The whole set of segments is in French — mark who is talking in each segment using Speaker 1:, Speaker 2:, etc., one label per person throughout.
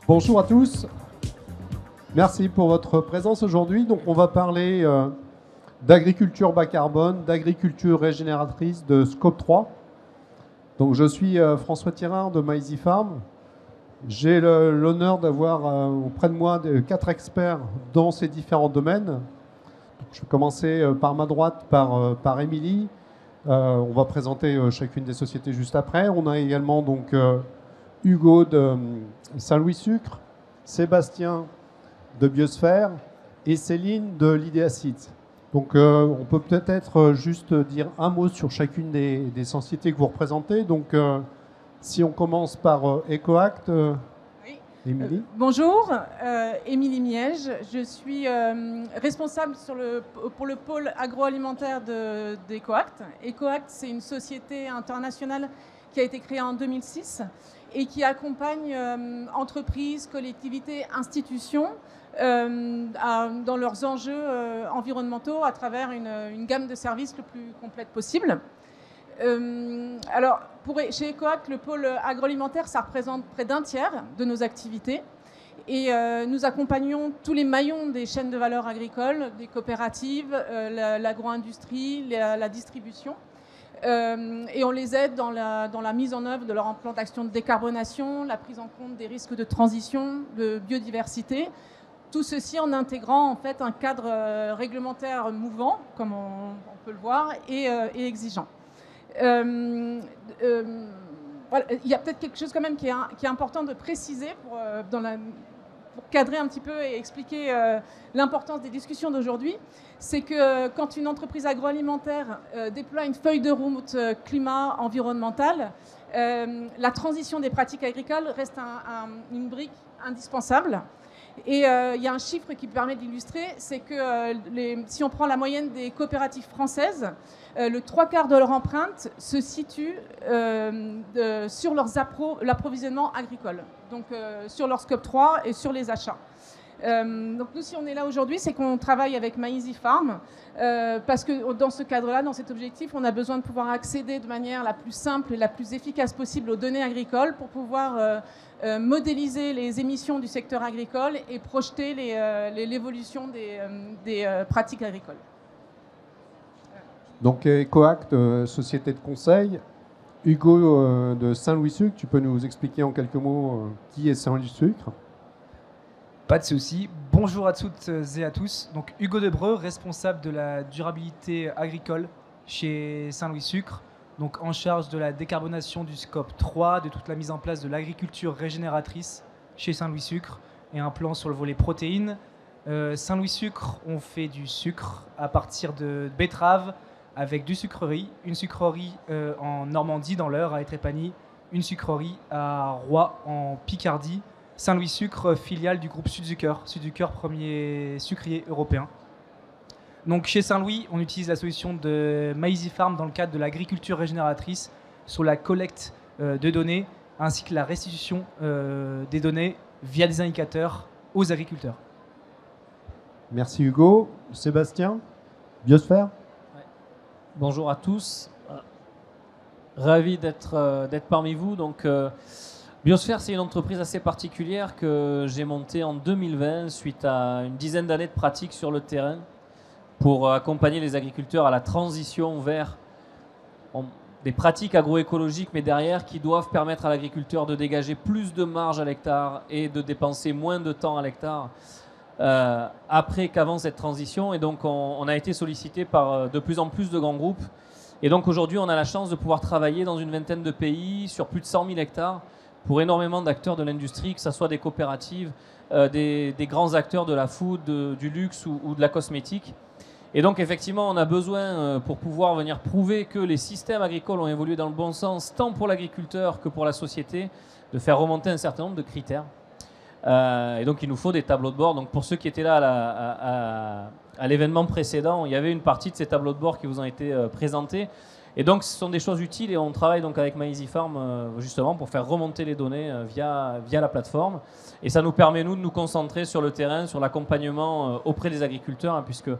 Speaker 1: Bonjour à tous. Merci pour votre présence aujourd'hui. Donc, on va parler d'agriculture bas carbone, d'agriculture régénératrice, de Scope 3. Donc, je suis François Thirard de Maizy Farm. J'ai l'honneur d'avoir auprès de moi 4 experts dans ces différents domaines. Donc, je vais commencer par ma droite, par Émilie. On va présenter chacune des sociétés juste après. On a également donc Hugo de Saint-Louis Sucre, Sébastien de Biosphère et Céline de l'Idea Seeds. Donc on peut peut-être juste dire un mot sur chacune des sociétés que vous représentez. Donc si on commence par EcoAct,
Speaker 2: oui.
Speaker 1: Émilie.
Speaker 2: Bonjour, Émilie Miège. Je suis responsable pour le pôle agroalimentaire d'EcoAct. EcoAct, c'est une société internationale qui a été créée en 2006 et qui accompagne entreprises, collectivités, institutions dans leurs enjeux environnementaux à travers une gamme de services le plus complète possible. Alors, chez EcoAct, le pôle agroalimentaire, ça représente près d'un tiers de nos activités. Et nous accompagnons tous les maillons des chaînes de valeur agricoles, des coopératives, l'agro-industrie, la distribution. Et on les aide dans la mise en œuvre de leur plan d'action de décarbonation, la prise en compte des risques de transition, de biodiversité. Tout ceci en intégrant en fait un cadre réglementaire mouvant, comme on peut le voir, et exigeant. Voilà, il y a peut-être quelque chose quand même qui est important de préciser pour cadrer un petit peu et expliquer l'importance des discussions d'aujourd'hui. C'est que quand une entreprise agroalimentaire déploie une feuille de route climat-environnementale, la transition des pratiques agricoles reste une brique indispensable. Et il y a un chiffre qui permet d'illustrer, c'est que si on prend la moyenne des coopératives françaises, le 3/4 de leur empreinte se situe sur l'approvisionnement agricole, donc sur leur Scope 3 et sur les achats. Donc nous, si on est là aujourd'hui, c'est qu'on travaille avec Maizy Farm, parce que dans ce cadre-là, dans cet objectif, on a besoin de pouvoir accéder de manière la plus simple et la plus efficace possible aux données agricoles pour pouvoir modéliser les émissions du secteur agricole et projeter l'évolution des pratiques agricoles.
Speaker 1: Donc EcoAct, société de conseil. Hugo de Saint-Louis Sucre, tu peux nous expliquer en quelques mots qui est Saint-Louis Sucre?
Speaker 3: Pas de souci. Bonjour à toutes et à tous. Donc Hugo Debreu, responsable de la durabilité agricole chez Saint-Louis Sucre, donc en charge de la décarbonation du Scope 3, de toute la mise en place de l'agriculture régénératrice chez Saint-Louis Sucre et un plan sur le volet protéines. Saint-Louis Sucre, on fait du sucre à partir de betteraves avec du sucrerie, une sucrerie en Normandie dans l'Eure à Étrépagny, une sucrerie à Roy en Picardie. Saint-Louis Sucre, filiale du groupe Südzucker, premier sucrier européen. Donc chez Saint-Louis, on utilise la solution de Maizy Farm dans le cadre de l'agriculture régénératrice sur la collecte de données ainsi que la restitution des données via des indicateurs aux agriculteurs.
Speaker 1: Merci Hugo. Sébastien, Biosphère.
Speaker 4: Ouais. Bonjour à tous. Ravi d'être parmi vous. Donc, Biosphère, c'est une entreprise assez particulière que j'ai montée en 2020 suite à une dizaine d'années de pratique sur le terrain pour accompagner les agriculteurs à la transition vers des pratiques agroécologiques, mais derrière qui doivent permettre à l'agriculteur de dégager plus de marge à l'hectare et de dépenser moins de temps à l'hectare après qu'avant cette transition. Et donc on a été sollicité par de plus en plus de grands groupes. Et donc aujourd'hui on a la chance de pouvoir travailler dans une vingtaine de pays sur plus de 100 000 hectares pour énormément d'acteurs de l'industrie, que ce soit des coopératives, des grands acteurs de la food, du luxe ou de la cosmétique. Et donc effectivement, on a besoin, pour pouvoir venir prouver que les systèmes agricoles ont évolué dans le bon sens, tant pour l'agriculteur que pour la société, de faire remonter un certain nombre de critères. Et donc il nous faut des tableaux de bord. Donc pour ceux qui étaient là à l'événement précédent, il y avait une partie de ces tableaux de bord qui vous ont été présentés. Et donc ce sont des choses utiles et on travaille donc avec Maizy Farm justement pour faire remonter les données via la plateforme. Et ça nous permet nous de nous concentrer sur le terrain, sur l'accompagnement auprès des agriculteurs, hein, puisque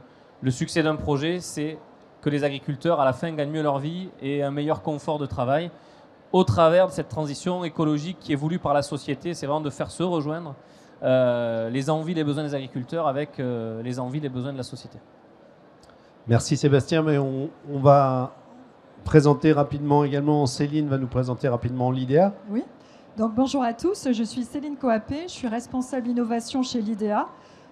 Speaker 4: le succès d'un projet, c'est que les agriculteurs, à la fin, gagnent mieux leur vie et un meilleur confort de travail au travers de cette transition écologique qui est voulue par la société. C'est vraiment de faire se rejoindre les envies, les besoins des agriculteurs avec les envies, les besoins de la société.
Speaker 1: Merci Sébastien, mais on va présenter rapidement également, Céline va nous présenter rapidement l'IDEA.
Speaker 5: Oui, donc bonjour à tous, je suis Céline Coapé, je suis responsable innovation chez l'IDEA.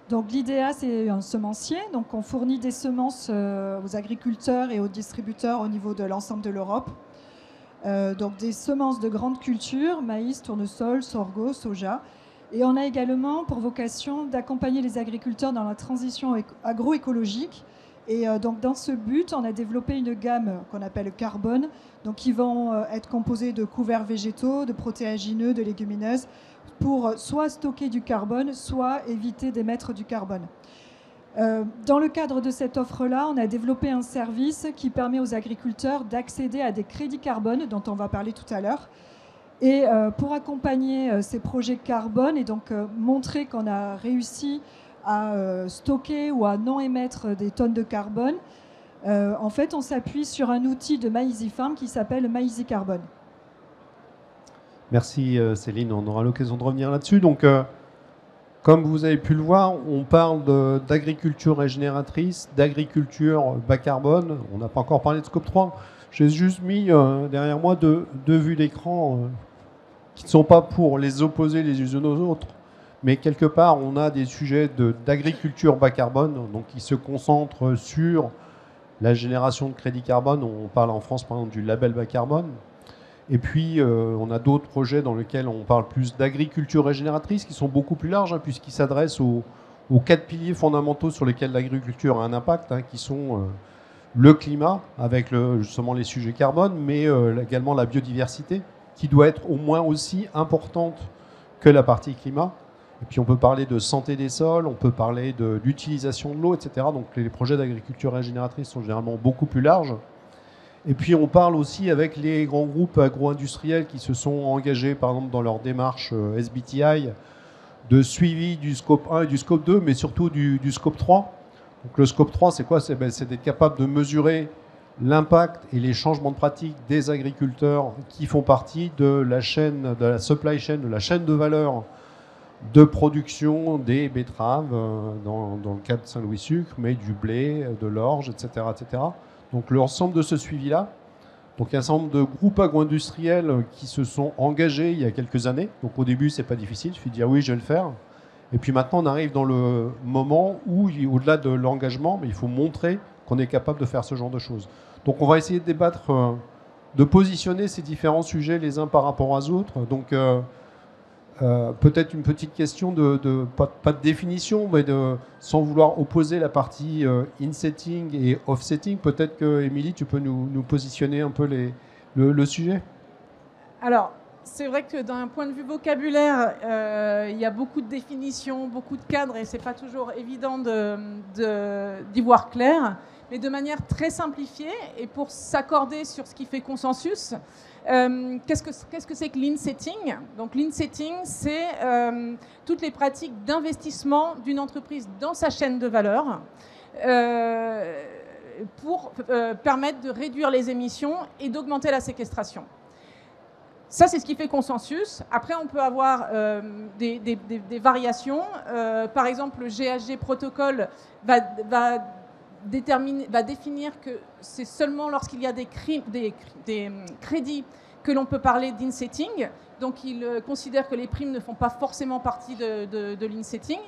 Speaker 5: Donc l'IDEA, c'est un semencier, donc on fournit des semences aux agriculteurs et aux distributeurs au niveau de l'ensemble de l'Europe. Donc des semences de grandes cultures, maïs, tournesol, sorgho, soja. Et on a également pour vocation d'accompagner les agriculteurs dans la transition agroécologique. Et donc dans ce but, on a développé une gamme qu'on appelle carbone, donc qui vont être composées de couverts végétaux, de protéagineux, de légumineuses, pour soit stocker du carbone, soit éviter d'émettre du carbone. Dans le cadre de cette offre-là, on a développé un service qui permet aux agriculteurs d'accéder à des crédits carbone, dont on va parler tout à l'heure. Et pour accompagner ces projets carbone et donc montrer qu'on a réussi à stocker ou à non émettre des tonnes de carbone, en fait, on s'appuie sur un outil de MyEasyFarm qui s'appelle MyEasyCarbone.
Speaker 1: Merci Céline, on aura l'occasion de revenir là-dessus. Donc, comme vous avez pu le voir, on parle d'agriculture régénératrice, d'agriculture bas carbone. On n'a pas encore parlé de Scope 3. J'ai juste mis derrière moi deux vues d'écran qui ne sont pas pour les opposer les unes aux autres. Mais quelque part, on a des sujets d'agriculture bas carbone, donc qui se concentrent sur la génération de crédit carbone. On parle en France, par exemple, du label bas carbone. Et puis, on a d'autres projets dans lesquels on parle plus d'agriculture régénératrice, qui sont beaucoup plus larges, puisqu'ils s'adressent aux 4 piliers fondamentaux sur lesquels l'agriculture a un impact, qui sont le climat, avec justement les sujets carbone, mais également la biodiversité, qui doit être au moins aussi importante que la partie climat. Et puis on peut parler de santé des sols, on peut parler de l'utilisation de l'eau, etc. Donc les projets d'agriculture régénératrice sont généralement beaucoup plus larges. Et puis on parle aussi avec les grands groupes agro-industriels qui se sont engagés, par exemple, dans leur démarche SBTI, de suivi du scope 1 et du scope 2, mais surtout du scope 3. Donc le scope 3, c'est quoi ? C'est d'être capable de mesurer l'impact et les changements de pratique des agriculteurs qui font partie de la chaîne, de la supply chain, de la chaîne de valeur de production des betteraves, dans le cas de Saint-Louis Sucre, mais du blé, de l'orge, etc., etc. Donc l'ensemble de ce suivi-là. Donc il y a un certain nombre de groupes agro-industriels qui se sont engagés il y a quelques années. Donc au début, c'est pas difficile, il suffit de dire oui, je vais le faire. Et puis maintenant, on arrive dans le moment où, au-delà de l'engagement, il faut montrer qu'on est capable de faire ce genre de choses. Donc on va essayer de débattre, de positionner ces différents sujets les uns par rapport aux autres. Donc peut-être une petite question pas de définition, mais sans vouloir opposer la partie in-setting et off-setting. Peut-être que, Émilie, tu peux nous positionner un peu le sujet. Alors,
Speaker 2: c'est vrai que d'un point de vue vocabulaire, il y a beaucoup de définitions, beaucoup de cadres, et c'est pas toujours évident d'y voir clair. Mais de manière très simplifiée, et pour s'accorder sur ce qui fait consensus, qu'est-ce que c'est que l'in-setting ? Donc l'in-setting, c'est toutes les pratiques d'investissement d'une entreprise dans sa chaîne de valeur pour permettre de réduire les émissions et d'augmenter la séquestration. Ça, c'est ce qui fait consensus. Après, on peut avoir des variations. Par exemple, le GHG protocole va définir que c'est seulement lorsqu'il y a des crédits que l'on peut parler d'in-setting. Donc, il considère que les primes ne font pas forcément partie de l'in-setting.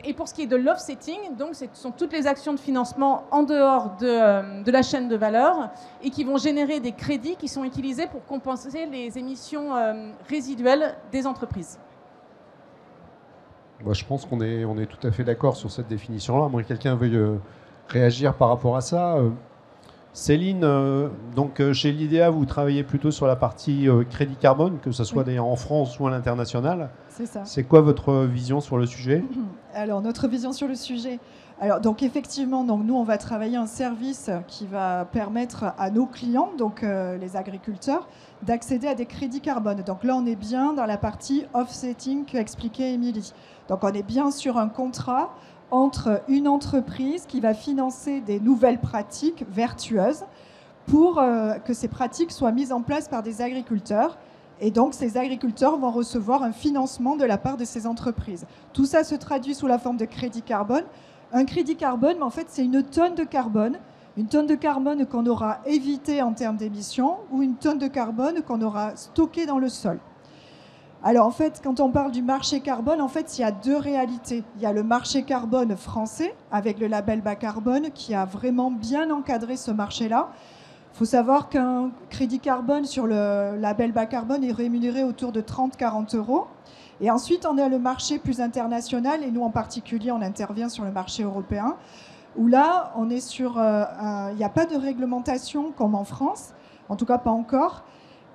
Speaker 2: Et pour ce qui est de l'off-setting, donc ce sont toutes les actions de financement en dehors de la chaîne de valeur et qui vont générer des crédits qui sont utilisés pour compenser les émissions résiduelles des entreprises.
Speaker 1: Moi, je pense qu'on est tout à fait d'accord sur cette définition-là. Moi, quelqu'un veuille réagir par rapport à ça. Céline, donc chez l'IDEA, vous travaillez plutôt sur la partie crédit carbone, que ce soit d'ailleurs en France ou à l'international.
Speaker 5: C'est ça.
Speaker 1: C'est quoi votre vision sur le sujet ?
Speaker 5: Alors, notre vision sur le sujet. Alors, donc effectivement, donc, nous, on va travailler un service qui va permettre à nos clients, donc les agriculteurs, d'accéder à des crédits carbone. Donc là, on est bien dans la partie offsetting qu'a expliqué Émilie. Donc, on est bien sur un contrat entre une entreprise qui va financer des nouvelles pratiques vertueuses pour que ces pratiques soient mises en place par des agriculteurs. Et donc, ces agriculteurs vont recevoir un financement de la part de ces entreprises. Tout ça se traduit sous la forme de crédit carbone. Un crédit carbone, mais en fait, c'est une tonne de carbone qu'on aura évité en termes d'émissions ou une tonne de carbone qu'on aura stocké dans le sol. Alors, en fait, quand on parle du marché carbone, en fait, il y a deux réalités. Il y a le marché carbone français, avec le label bas carbone, qui a vraiment bien encadré ce marché-là. Il faut savoir qu'un crédit carbone sur le label bas carbone est rémunéré autour de 30-40 euros. Et ensuite, on a le marché plus international, et nous en particulier, on intervient sur le marché européen, où là, on est sur, il n'y a pas de réglementation comme en France, en tout cas pas encore.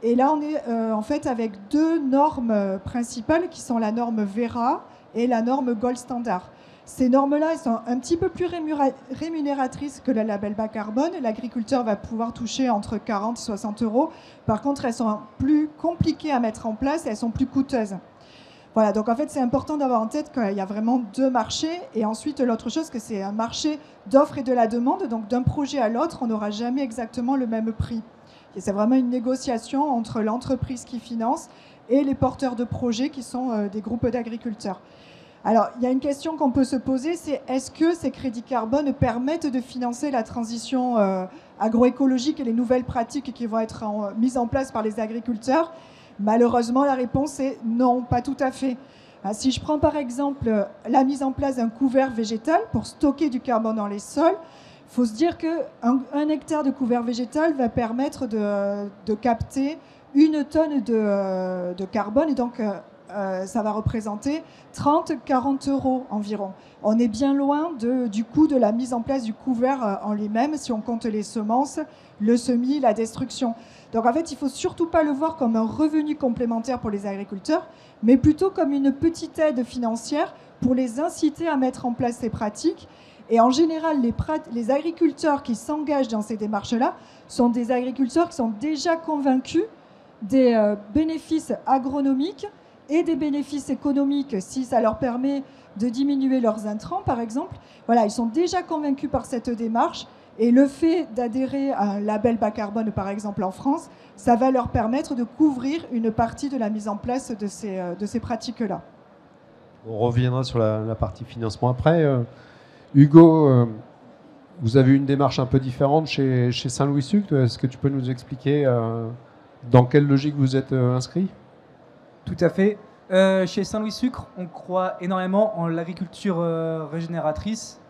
Speaker 5: Et là, on est en fait avec deux normes principales qui sont la norme Verra et la norme Gold Standard. Ces normes-là, elles sont un petit peu plus rémunératrices que le label bas carbone. L'agriculteur va pouvoir toucher entre 40 et 60 euros. Par contre, elles sont plus compliquées à mettre en place et elles sont plus coûteuses. Voilà, donc en fait, c'est important d'avoir en tête qu'il y a vraiment deux marchés. Et ensuite, l'autre chose, que c'est un marché d'offre et de la demande. Donc d'un projet à l'autre, on n'aura jamais exactement le même prix. Et c'est vraiment une négociation entre l'entreprise qui finance et les porteurs de projets qui sont des groupes d'agriculteurs. Alors, il y a une question qu'on peut se poser, c'est est-ce que ces crédits carbone permettent de financer la transition agroécologique et les nouvelles pratiques qui vont être mises en place par les agriculteurs? Malheureusement, la réponse est non, pas tout à fait. Si je prends par exemple la mise en place d'un couvert végétal pour stocker du carbone dans les sols, il faut se dire qu'un hectare de couvert végétal va permettre de capter 1 tonne de carbone, et donc ça va représenter 30-40 euros environ. On est bien loin du coût de la mise en place du couvert en lui-même, si on compte les semences, le semis, la destruction. Donc en fait, il ne faut surtout pas le voir comme un revenu complémentaire pour les agriculteurs, mais plutôt comme une petite aide financière pour les inciter à mettre en place ces pratiques. Et en général, les agriculteurs qui s'engagent dans ces démarches-là sont des agriculteurs qui sont déjà convaincus des bénéfices agronomiques et des bénéfices économiques si ça leur permet de diminuer leurs intrants, par exemple. Voilà, ils sont déjà convaincus par cette démarche. Et le fait d'adhérer à un label bas carbone, par exemple en France, ça va leur permettre de couvrir une partie de la mise en place de ces pratiques-là.
Speaker 1: On reviendra sur la partie financement après. Hugo, vous avez une démarche un peu différente chez Saint-Louis Sucre. Est-ce que tu peux nous expliquer dans quelle logique vous êtes inscrit ?
Speaker 3: Tout à fait. Chez Saint-Louis Sucre, on croit énormément en l'agriculture régénératrice.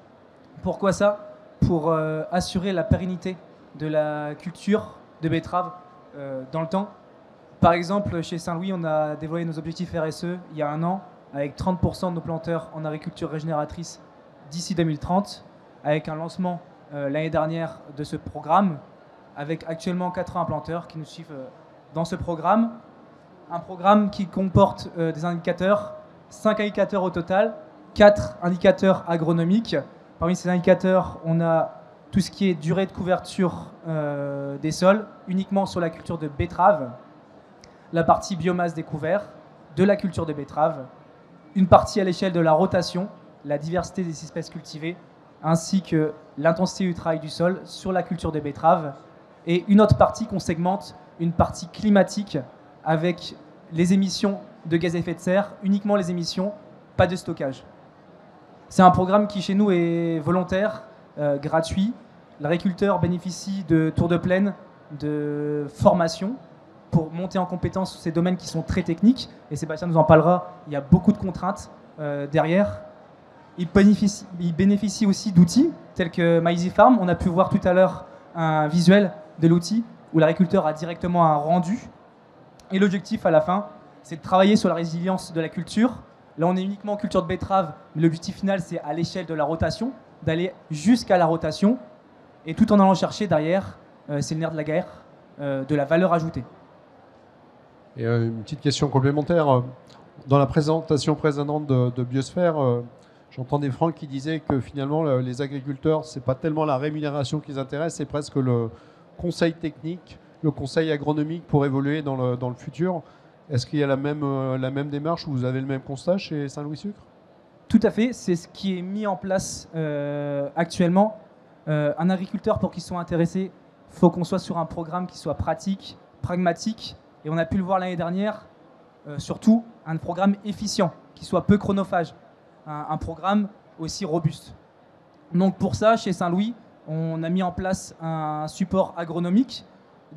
Speaker 3: Pourquoi ça ? Pour assurer la pérennité de la culture de betterave dans le temps. Par exemple, chez Saint-Louis, on a dévoilé nos objectifs RSE il y a 1 an, avec 30% de nos planteurs en agriculture régénératrice d'ici 2030, avec un lancement l'année dernière de ce programme, avec actuellement 80 planteurs qui nous suivent dans ce programme. Un programme qui comporte des indicateurs, 5 indicateurs au total, 4 indicateurs agronomiques. Parmi ces indicateurs, on a tout ce qui est durée de couverture des sols, uniquement sur la culture de betterave, la partie biomasse des couverts, de la culture de betterave, une partie à l'échelle de la rotation, la diversité des espèces cultivées, ainsi que l'intensité du travail du sol sur la culture des betteraves, et une autre partie qu'on segmente, une partie climatique, avec les émissions de gaz à effet de serre, uniquement les émissions, pas de stockage. C'est un programme qui, chez nous, est volontaire, gratuit. L'agriculteur bénéficie de tours de plaine, de formation pour monter en compétence sur ces domaines qui sont très techniques. Et Sébastien nous en parlera, il y a beaucoup de contraintes derrière. Il bénéficie aussi d'outils tels que MyEasyFarm. On a pu voir tout à l'heure un visuel de l'outil où l'agriculteur a directement un rendu. Et l'objectif à la fin, c'est de travailler sur la résilience de la culture. Là, on est uniquement en culture de betterave, mais l'objectif final, c'est à l'échelle de la rotation, d'aller jusqu'à la rotation, et tout en allant chercher derrière, c'est le nerf de la guerre, de la valeur ajoutée.
Speaker 1: Et une petite question complémentaire. Dans la présentation précédente de Biosphère, j'entendais Franck qui disait que finalement, les agriculteurs, ce n'est pas tellement la rémunération qui les intéresse, c'est presque le conseil technique, le conseil agronomique pour évoluer dans le futur. Est-ce qu'il y a la même démarche ou vous avez le même constat chez Saint-Louis Sucre ?
Speaker 3: Tout à fait, c'est ce qui est mis en place actuellement. Un agriculteur, pour qu'il soit intéressé, il faut qu'on soit sur un programme qui soit pratique, pragmatique, et on a pu le voir l'année dernière, surtout un programme efficient, qui soit peu chronophage, un programme aussi robuste. Donc pour ça, chez Saint-Louis, on a mis en place un support agronomique,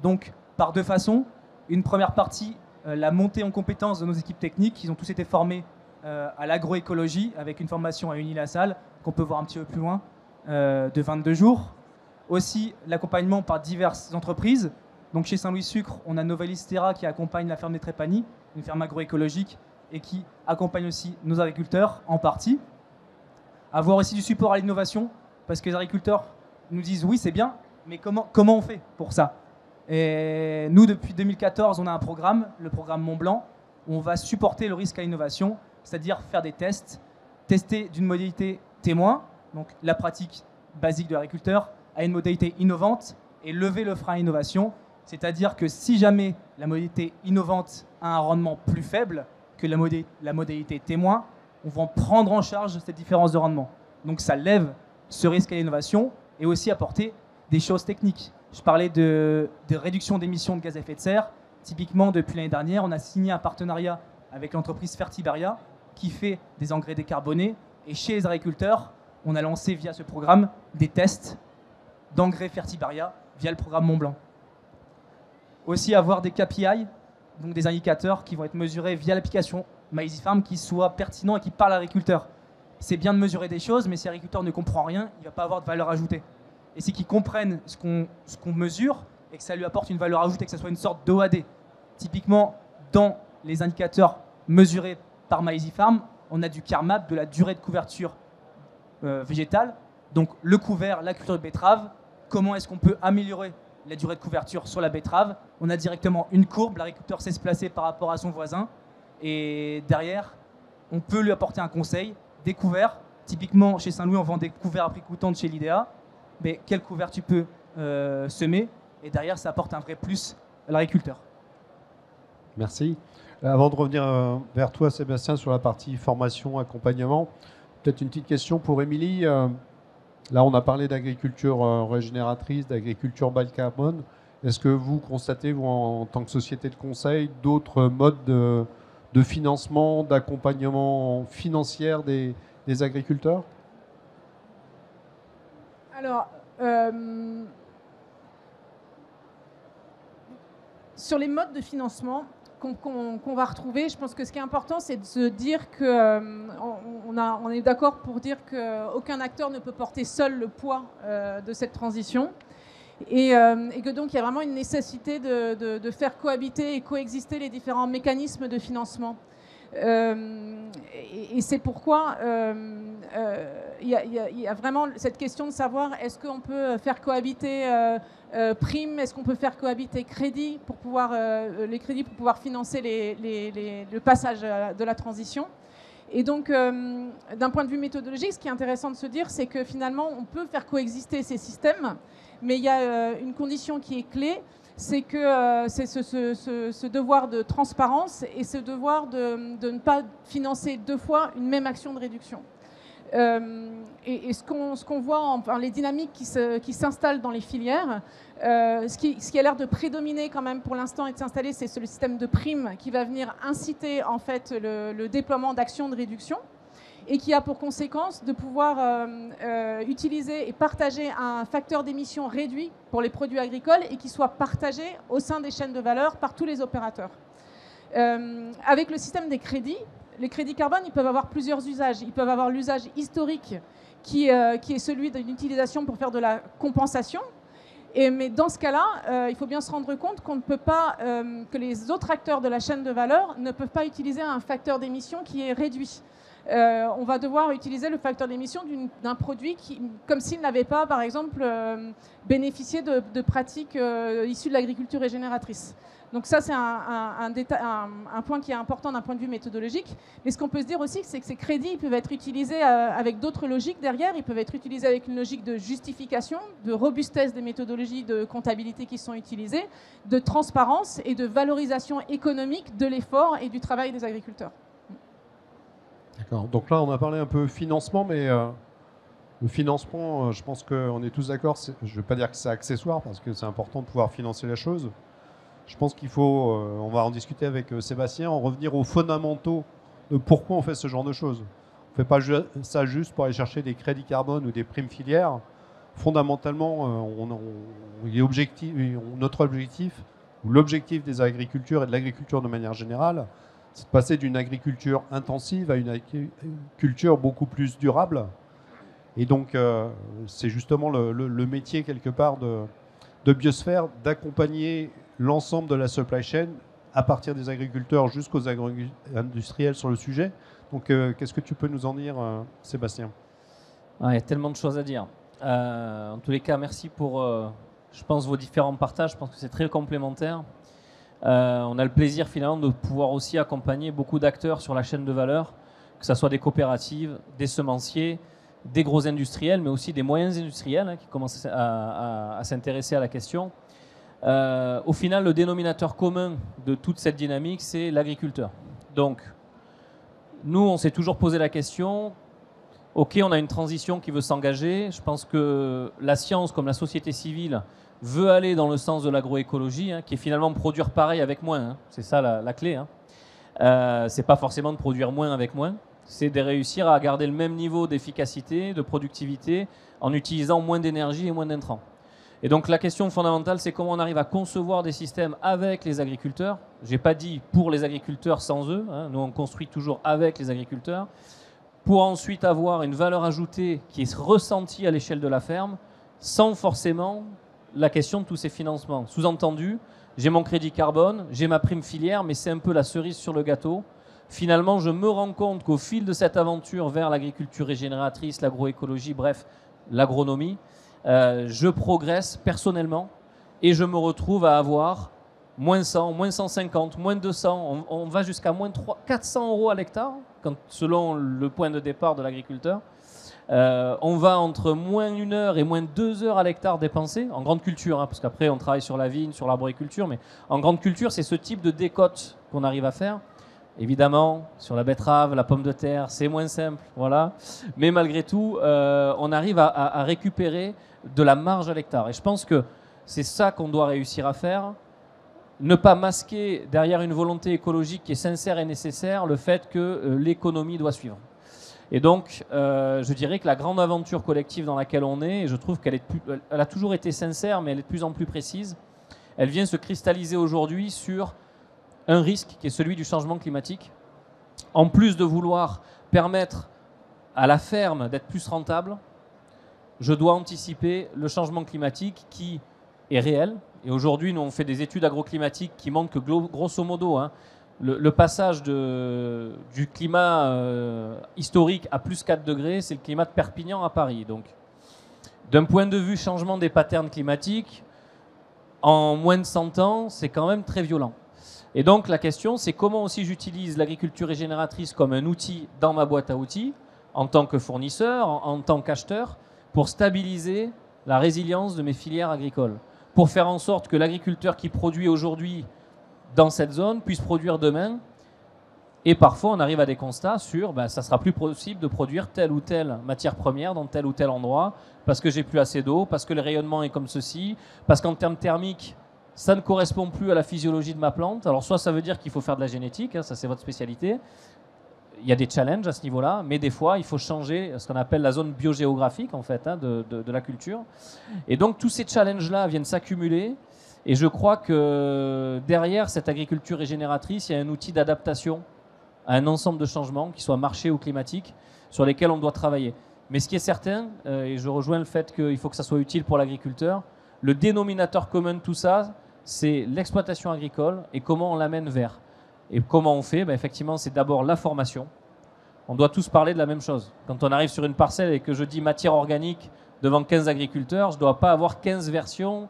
Speaker 3: donc par deux façons. Une première partie, la montée en compétences de nos équipes techniques. Ils ont tous été formés à l'agroécologie avec une formation à Unis-la-Salle, qu'on peut voir un petit peu plus loin, de 22 jours. Aussi l'accompagnement par diverses entreprises. Donc chez Saint-Louis Sucre, on a Novalis Terra qui accompagne la ferme des Trépanies, une ferme agroécologique, et qui accompagne aussi nos agriculteurs en partie. Avoir aussi du support à l'innovation, parce que les agriculteurs nous disent oui c'est bien, mais comment on fait pour ça? Et nous depuis 2014 on a un programme, le programme Mont Blanc, où on va supporter le risque à l'innovation, c'est-à-dire faire des tests, tester d'une modalité témoin, donc la pratique basique de l'agriculteur, à une modalité innovante et lever le frein à l'innovation, c'est-à-dire que si jamais la modalité innovante a un rendement plus faible que la modalité témoin, on va prendre en charge cette différence de rendement. Donc ça lève ce risque à l'innovation et aussi apporter des choses techniques. Je parlais de réduction d'émissions de gaz à effet de serre. Typiquement, depuis l'année dernière, on a signé un partenariat avec l'entreprise Fertibaria qui fait des engrais décarbonés. Et chez les agriculteurs, on a lancé via ce programme des tests d'engrais Fertibaria via le programme Mont Blanc. Aussi avoir des KPI, donc des indicateurs qui vont être mesurés via l'application MyEasyFarm qui soient pertinents et qui parlent à l'agriculteur. C'est bien de mesurer des choses, mais si l'agriculteur ne comprend rien, il ne va pas avoir de valeur ajoutée. Et c'est qu'il comprenne ce qu'on mesure et que ça lui apporte une valeur ajoutée, que ce soit une sorte d'OAD. Typiquement, dans les indicateurs mesurés par MyEasyFarm, on a du CARMAP, de la durée de couverture végétale. Donc le couvert, la culture de betterave, comment est-ce qu'on peut améliorer la durée de couverture sur la betterave? On a directement une courbe, l'agriculteur sait se placer par rapport à son voisin. Et derrière, on peut lui apporter un conseil, des couverts. Typiquement, chez Saint-Louis, on vend des couverts à prix coûtant de chez l'IDEA. Mais quel couvert tu peux semer? Et derrière, ça apporte un vrai plus à l'agriculteur.
Speaker 1: Merci. Avant de revenir vers toi, Sébastien, sur la partie formation, accompagnement, peut-être une petite question pour Émilie. Là, on a parlé d'agriculture régénératrice, d'agriculture bas carbone. Est-ce que vous constatez, vous, en tant que société de conseil, d'autres modes de financement, d'accompagnement financier des agriculteurs?
Speaker 2: Alors, sur les modes de financement qu'on va retrouver, je pense que ce qui est important, c'est de se dire que on est d'accord pour dire qu'aucun acteur ne peut porter seul le poids de cette transition. Et que donc il y a vraiment une nécessité de faire cohabiter et coexister les différents mécanismes de financement. Et c'est pourquoi il y a vraiment cette question de savoir est-ce qu'on peut faire cohabiter primes, est-ce qu'on peut faire cohabiter crédits pour pouvoir les crédits pour pouvoir financer le passage de la transition. Et donc, d'un point de vue méthodologique, ce qui est intéressant de se dire, c'est que finalement, on peut faire coexister ces systèmes, mais il y a une condition qui est clé, c'est que c'est ce devoir de transparence et ce devoir de ne pas financer deux fois une même action de réduction. Et ce qu'on voit, enfin, les dynamiques qui s'installent dans les filières, ce qui a l'air de prédominer quand même pour l'instant et de s'installer, c'est le système de primes qui va venir inciter en fait le déploiement d'actions de réduction et qui a pour conséquence de pouvoir utiliser et partager un facteur d'émission réduit pour les produits agricoles et qui soit partagé au sein des chaînes de valeur par tous les opérateurs. Avec le système des crédits, les crédits carbone, ils peuvent avoir plusieurs usages. Ils peuvent avoir l'usage historique qui est celui d'une utilisation pour faire de la compensation. Mais dans ce cas-là, il faut bien se rendre compte qu'on ne peut pas, que les autres acteurs de la chaîne de valeur ne peuvent pas utiliser un facteur d'émission qui est réduit. On va devoir utiliser le facteur d'émission d'un produit comme s'il n'avait pas, par exemple, bénéficié de pratiques issues de l'agriculture régénératrice. Donc ça, c'est un point qui est important d'un point de vue méthodologique. Mais ce qu'on peut se dire aussi, c'est que ces crédits peuvent être utilisés avec d'autres logiques derrière. Ils peuvent être utilisés avec une logique de justification, de robustesse des méthodologies de comptabilité qui sont utilisées, de transparence et de valorisation économique de l'effort et du travail des agriculteurs.
Speaker 1: D'accord. Donc là, on a parlé un peu financement, mais le financement, je pense qu'on est tous d'accord. Je ne veux pas dire que c'est accessoire, parce que c'est important de pouvoir financer la chose. Je pense qu'il faut, on va en discuter avec Sébastien, en revenir aux fondamentaux de pourquoi on fait ce genre de choses. On ne fait pas ça juste pour aller chercher des crédits carbone ou des primes filières. Fondamentalement, notre objectif, ou l'objectif des agricultures et de l'agriculture de manière générale, c'est de passer d'une agriculture intensive à une agriculture beaucoup plus durable. Et donc, c'est justement le métier, quelque part, de Biosphère, d'accompagner l'ensemble de la supply chain, à partir des agriculteurs jusqu'aux agro-industriels sur le sujet. Donc, qu'est-ce que tu peux nous en dire, Sébastien?
Speaker 4: Il y a tellement de choses à dire. En tous les cas, merci pour, je pense, vos différents partages. Je pense que c'est très complémentaire. On a le plaisir finalement de pouvoir aussi accompagner beaucoup d'acteurs sur la chaîne de valeur, que ce soit des coopératives, des semenciers, des gros industriels, mais aussi des moyens industriels qui commencent à s'intéresser à la question. Au final, le dénominateur commun de toute cette dynamique, c'est l'agriculteur. Donc, nous, on s'est toujours posé la question, ok, on a une transition qui veut s'engager. Je pense que la science, comme la société civile, veut aller dans le sens de l'agroécologie, qui est finalement produire pareil avec moins. C'est ça la clé. C'est pas forcément de produire moins avec moins, c'est de réussir à garder le même niveau d'efficacité, de productivité, en utilisant moins d'énergie et moins d'intrants. Et donc la question fondamentale, c'est comment on arrive à concevoir des systèmes avec les agriculteurs. Je n'ai pas dit pour les agriculteurs sans eux, nous on construit toujours avec les agriculteurs, pour ensuite avoir une valeur ajoutée qui est ressentie à l'échelle de la ferme, sans forcément la question de tous ces financements. Sous-entendu, j'ai mon crédit carbone, j'ai ma prime filière, mais c'est un peu la cerise sur le gâteau. Finalement, je me rends compte qu'au fil de cette aventure vers l'agriculture régénératrice, l'agroécologie, bref, l'agronomie, je progresse personnellement et je me retrouve à avoir moins 100, moins 150, moins 200, on va jusqu'à moins 400 € à l'hectare, selon le point de départ de l'agriculteur. On va entre moins 1 heure et moins 2 heures à l'hectare dépensé, en grande culture, parce qu'après on travaille sur la vigne, sur l'arboriculture, mais en grande culture, c'est ce type de décote qu'on arrive à faire. Évidemment, sur la betterave, la pomme de terre, c'est moins simple, voilà. Mais malgré tout, on arrive à récupérer de la marge à l'hectare. Et je pense que c'est ça qu'on doit réussir à faire. Ne pas masquer derrière une volonté écologique qui est sincère et nécessaire le fait que l'économie doit suivre. Et donc, je dirais que la grande aventure collective dans laquelle on est, et je trouve qu'elle a toujours été sincère, mais elle est de plus en plus précise, elle vient se cristalliser aujourd'hui sur un risque qui est celui du changement climatique. En plus de vouloir permettre à la ferme d'être plus rentable, je dois anticiper le changement climatique qui est réel. Et aujourd'hui, nous, on fait des études agroclimatiques qui montrent que, grosso modo, le passage du climat historique à plus 4 degrés, c'est le climat de Perpignan à Paris. Donc, d'un point de vue changement des patterns climatiques, en moins de 100 ans, c'est quand même très violent. Et donc, la question, c'est comment aussi j'utilise l'agriculture régénératrice comme un outil dans ma boîte à outils, en tant que fournisseur, en tant qu'acheteur, pour stabiliser la résilience de mes filières agricoles, pour faire en sorte que l'agriculteur qui produit aujourd'hui dans cette zone puisse produire demain. Et parfois, on arrive à des constats sur ça sera plus possible de produire telle ou telle matière première dans tel ou tel endroit, parce que j'ai plus assez d'eau, parce que le rayonnement est comme ceci, parce qu'en termes thermiques, ça ne correspond plus à la physiologie de ma plante. Alors soit ça veut dire qu'il faut faire de la génétique, ça c'est votre spécialité. Il y a des challenges à ce niveau-là, mais des fois, il faut changer ce qu'on appelle la zone biogéographique en fait, de la culture. Et donc, tous ces challenges-là viennent s'accumuler. Et je crois que derrière cette agriculture régénératrice, il y a un outil d'adaptation à un ensemble de changements, qu'ils soient marchés ou climatiques, sur lesquels on doit travailler. Mais ce qui est certain, et je rejoins le fait qu'il faut que ça soit utile pour l'agriculteur, le dénominateur commun de tout ça, c'est l'exploitation agricole et comment on l'amène vers. Et comment on fait ? Effectivement, c'est d'abord la formation. On doit tous parler de la même chose. Quand on arrive sur une parcelle et que je dis matière organique devant 15 agriculteurs, je ne dois pas avoir 15 versions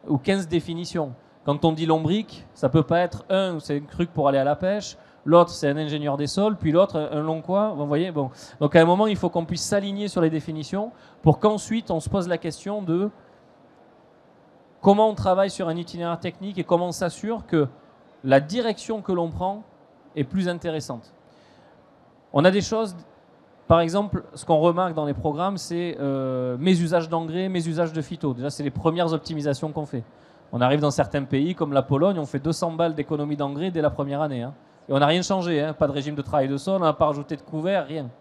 Speaker 4: ou 15 définitions. Quand on dit lombric, ça ne peut pas être c'est un truc pour aller à la pêche, l'autre c'est un ingénieur des sols, puis l'autre un long quoi. Vous voyez, bon. Donc à un moment, il faut qu'on puisse s'aligner sur les définitions pour qu'ensuite on se pose la question de comment on travaille sur un itinéraire technique et comment on s'assure que la direction que l'on prend est plus intéressante. On a des choses, par exemple, ce qu'on remarque dans les programmes, c'est mes usages d'engrais, mes usages de phyto. Déjà, c'est les premières optimisations qu'on fait. On arrive dans certains pays, comme la Pologne, on fait 200 balles d'économie d'engrais dès la première année. Hein. Et on n'a rien changé, hein. Pas de régime de travail de sol, on n'a pas rajouté de couvert, rien.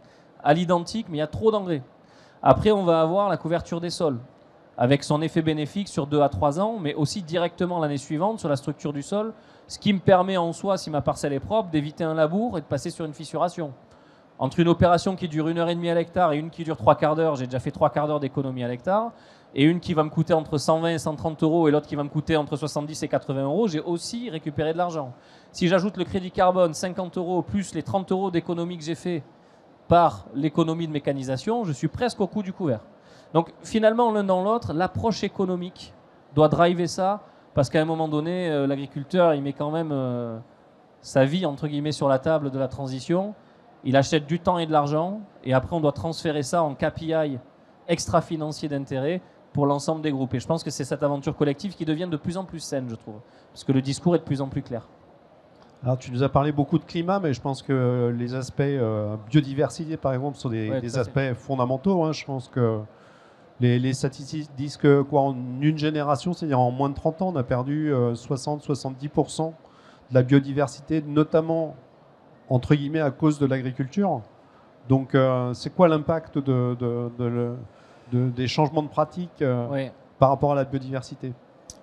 Speaker 4: À l'identique, mais il y a trop d'engrais. Après, on va avoir la couverture des sols, avec son effet bénéfique sur 2 à 3 ans, mais aussi directement l'année suivante sur la structure du sol, ce qui me permet en soi, si ma parcelle est propre, d'éviter un labour et de passer sur une fissuration. Entre une opération qui dure 1h30 à l'hectare et une qui dure 3 quarts d'heure, j'ai déjà fait 3 quarts d'heure d'économie à l'hectare, et une qui va me coûter entre 120 et 130 euros et l'autre qui va me coûter entre 70 et 80 euros, j'ai aussi récupéré de l'argent. Si j'ajoute le crédit carbone, 50 euros, plus les 30 euros d'économie que j'ai fait par l'économie de mécanisation, je suis presque au coût du couvert. Donc finalement, l'un dans l'autre, l'approche économique doit driver ça, parce qu'à un moment donné, l'agriculteur, il met quand même sa vie, entre guillemets, sur la table de la transition. Il achète du temps et de l'argent, et après on doit transférer ça en KPI extra-financier d'intérêt pour l'ensemble des groupes. Et je pense que c'est cette aventure collective qui devient de plus en plus saine, je trouve, parce que le discours est de plus en plus clair.
Speaker 1: Alors tu nous as parlé beaucoup de climat, mais je pense que les aspects biodiversité, par exemple, sont des aspects fondamentaux. Hein. Je pense que les statistiques disent que en une génération, c'est-à-dire en moins de 30 ans, on a perdu 60-70% de la biodiversité, notamment entre guillemets à cause de l'agriculture. Donc c'est quoi l'impact des changements de pratiques par rapport à la biodiversité?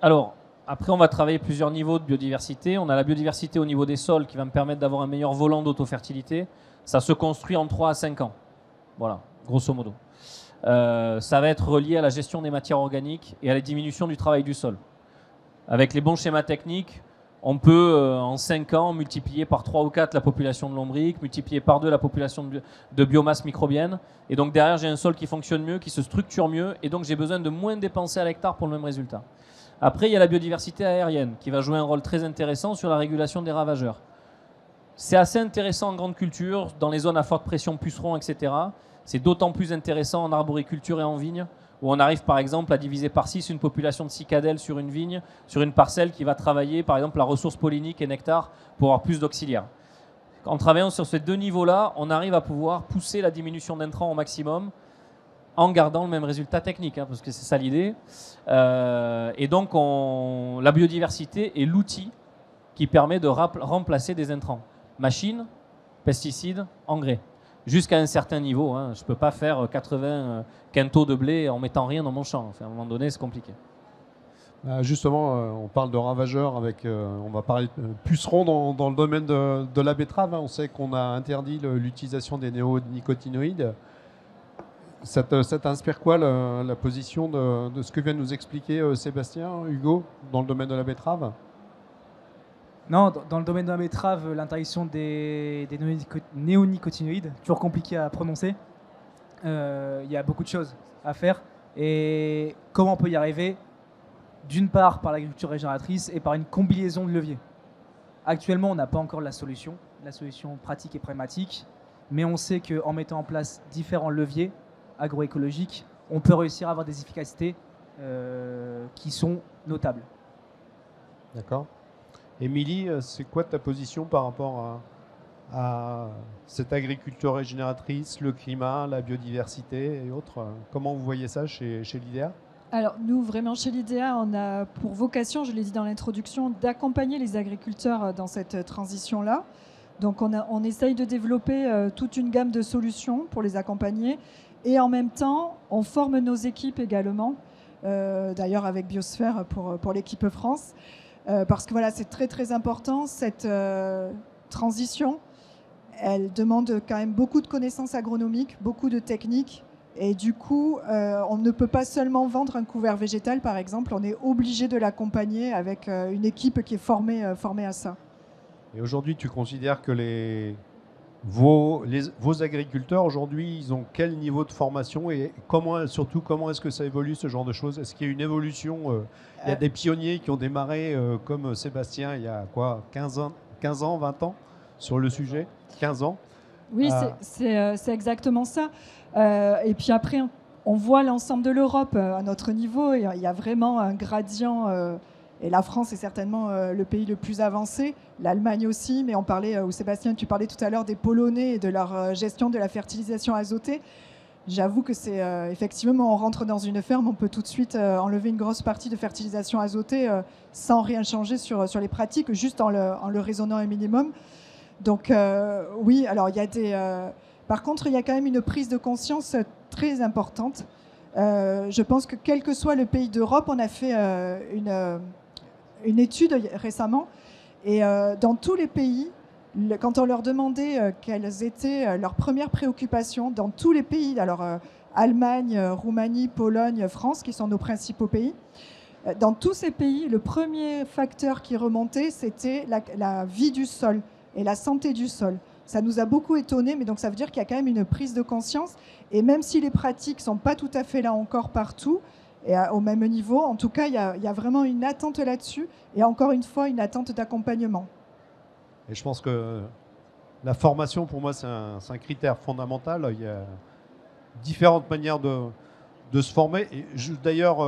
Speaker 4: Alors, après on va travailler plusieurs niveaux de biodiversité. On a la biodiversité au niveau des sols qui va me permettre d'avoir un meilleur volant d'autofertilité. Ça se construit en 3 à 5 ans. Voilà, grosso modo. Ça va être relié à la gestion des matières organiques et à la diminution du travail du sol. Avec les bons schémas techniques, on peut en 5 ans multiplier par 3 ou 4 la population de lombriques, multiplier par 2 la population de biomasse microbienne. Et donc derrière, j'ai un sol qui fonctionne mieux, qui se structure mieux, et donc j'ai besoin de moins dépenser à l'hectare pour le même résultat. Après, il y a la biodiversité aérienne qui va jouer un rôle très intéressant sur la régulation des ravageurs. C'est assez intéressant en grande culture, dans les zones à forte pression pucerons, etc. C'est d'autant plus intéressant en arboriculture et en vigne, où on arrive par exemple à diviser par 6 une population de cicadelles sur une vigne, sur une parcelle qui va travailler par exemple la ressource pollinique et nectar pour avoir plus d'auxiliaires. En travaillant sur ces deux niveaux-là, on arrive à pouvoir pousser la diminution d'intrants au maximum en gardant le même résultat technique, hein, parce que c'est ça l'idée. Et donc la biodiversité est l'outil qui permet de remplacer des intrants. Machines, pesticides, engrais. Jusqu'à un certain niveau. Hein. Je ne peux pas faire 80 quintaux de blé en mettant rien dans mon champ. Enfin, à un moment donné, c'est compliqué.
Speaker 1: Justement, on parle de ravageurs, on va parler de pucerons dans le domaine de la betterave. Hein. On sait qu'on a interdit l'utilisation des néonicotinoïdes. Ça t'inspire quoi la position de ce que vient de nous expliquer Sébastien, Hugo, dans le domaine de la betterave?
Speaker 3: Non, dans le domaine de la betterave, l'interdiction des néonicotinoïdes, toujours compliqué à prononcer. Il y a beaucoup de choses à faire. Et comment on peut y arriver? D'une part par l'agriculture régénératrice et par une combinaison de leviers. Actuellement, on n'a pas encore la solution pratique et pragmatique, mais on sait qu'en mettant en place différents leviers agroécologiques, on peut réussir à avoir des efficacités qui sont notables.
Speaker 1: D'accord. Émilie, c'est quoi ta position par rapport à cette agriculture régénératrice, le climat, la biodiversité et autres? Comment vous voyez ça chez l'IDEA?
Speaker 5: Alors nous, vraiment chez l'IDEA, on a pour vocation, je l'ai dit dans l'introduction, d'accompagner les agriculteurs dans cette transition-là. Donc on essaye de développer toute une gamme de solutions pour les accompagner. Et en même temps, on forme nos équipes également, d'ailleurs avec Biosphère pour l'équipe France. Parce que voilà, c'est très très important, cette transition. Elle demande quand même beaucoup de connaissances agronomiques, beaucoup de techniques. Et du coup, on ne peut pas seulement vendre un couvert végétal, par exemple. On est obligé de l'accompagner avec une équipe qui est formée à ça.
Speaker 1: Et aujourd'hui, tu considères que vos agriculteurs, aujourd'hui, ils ont quel niveau de formation et surtout, comment est-ce que ça évolue, ce genre de choses? Est-ce qu'il y a une évolution? Il y a des pionniers qui ont démarré, comme Sébastien, il y a quoi, 15 ans, 20 ans, sur le sujet? 15 ans.
Speaker 5: Oui, c'est exactement ça. Et puis après, on voit l'ensemble de l'Europe à notre niveau. Il y a vraiment un gradient Et la France est certainement le pays le plus avancé, l'Allemagne aussi, mais on parlait, ou Sébastien, tu parlais tout à l'heure des Polonais et de leur gestion de la fertilisation azotée. J'avoue que c'est effectivement, on rentre dans une ferme, on peut tout de suite enlever une grosse partie de fertilisation azotée sans rien changer sur les pratiques, juste en le raisonnant un minimum. Donc oui, alors il y a par contre, il y a quand même une prise de conscience très importante. Je pense que quel que soit le pays d'Europe, on a fait une étude récemment, et dans tous les pays, quand on leur demandait quelles étaient leurs premières préoccupations, dans tous les pays, alors Allemagne, Roumanie, Pologne, France, qui sont nos principaux pays, dans tous ces pays, le premier facteur qui remontait, c'était la vie du sol et la santé du sol. Ça nous a beaucoup étonnés, mais donc ça veut dire qu'il y a quand même une prise de conscience, et même si les pratiques ne sont pas tout à fait là encore partout, et au même niveau, en tout cas, il y a vraiment une attente là-dessus, et encore une fois, une attente d'accompagnement.
Speaker 1: Et je pense que la formation, pour moi, c'est un critère fondamental. Il y a différentes manières de se former. Et d'ailleurs,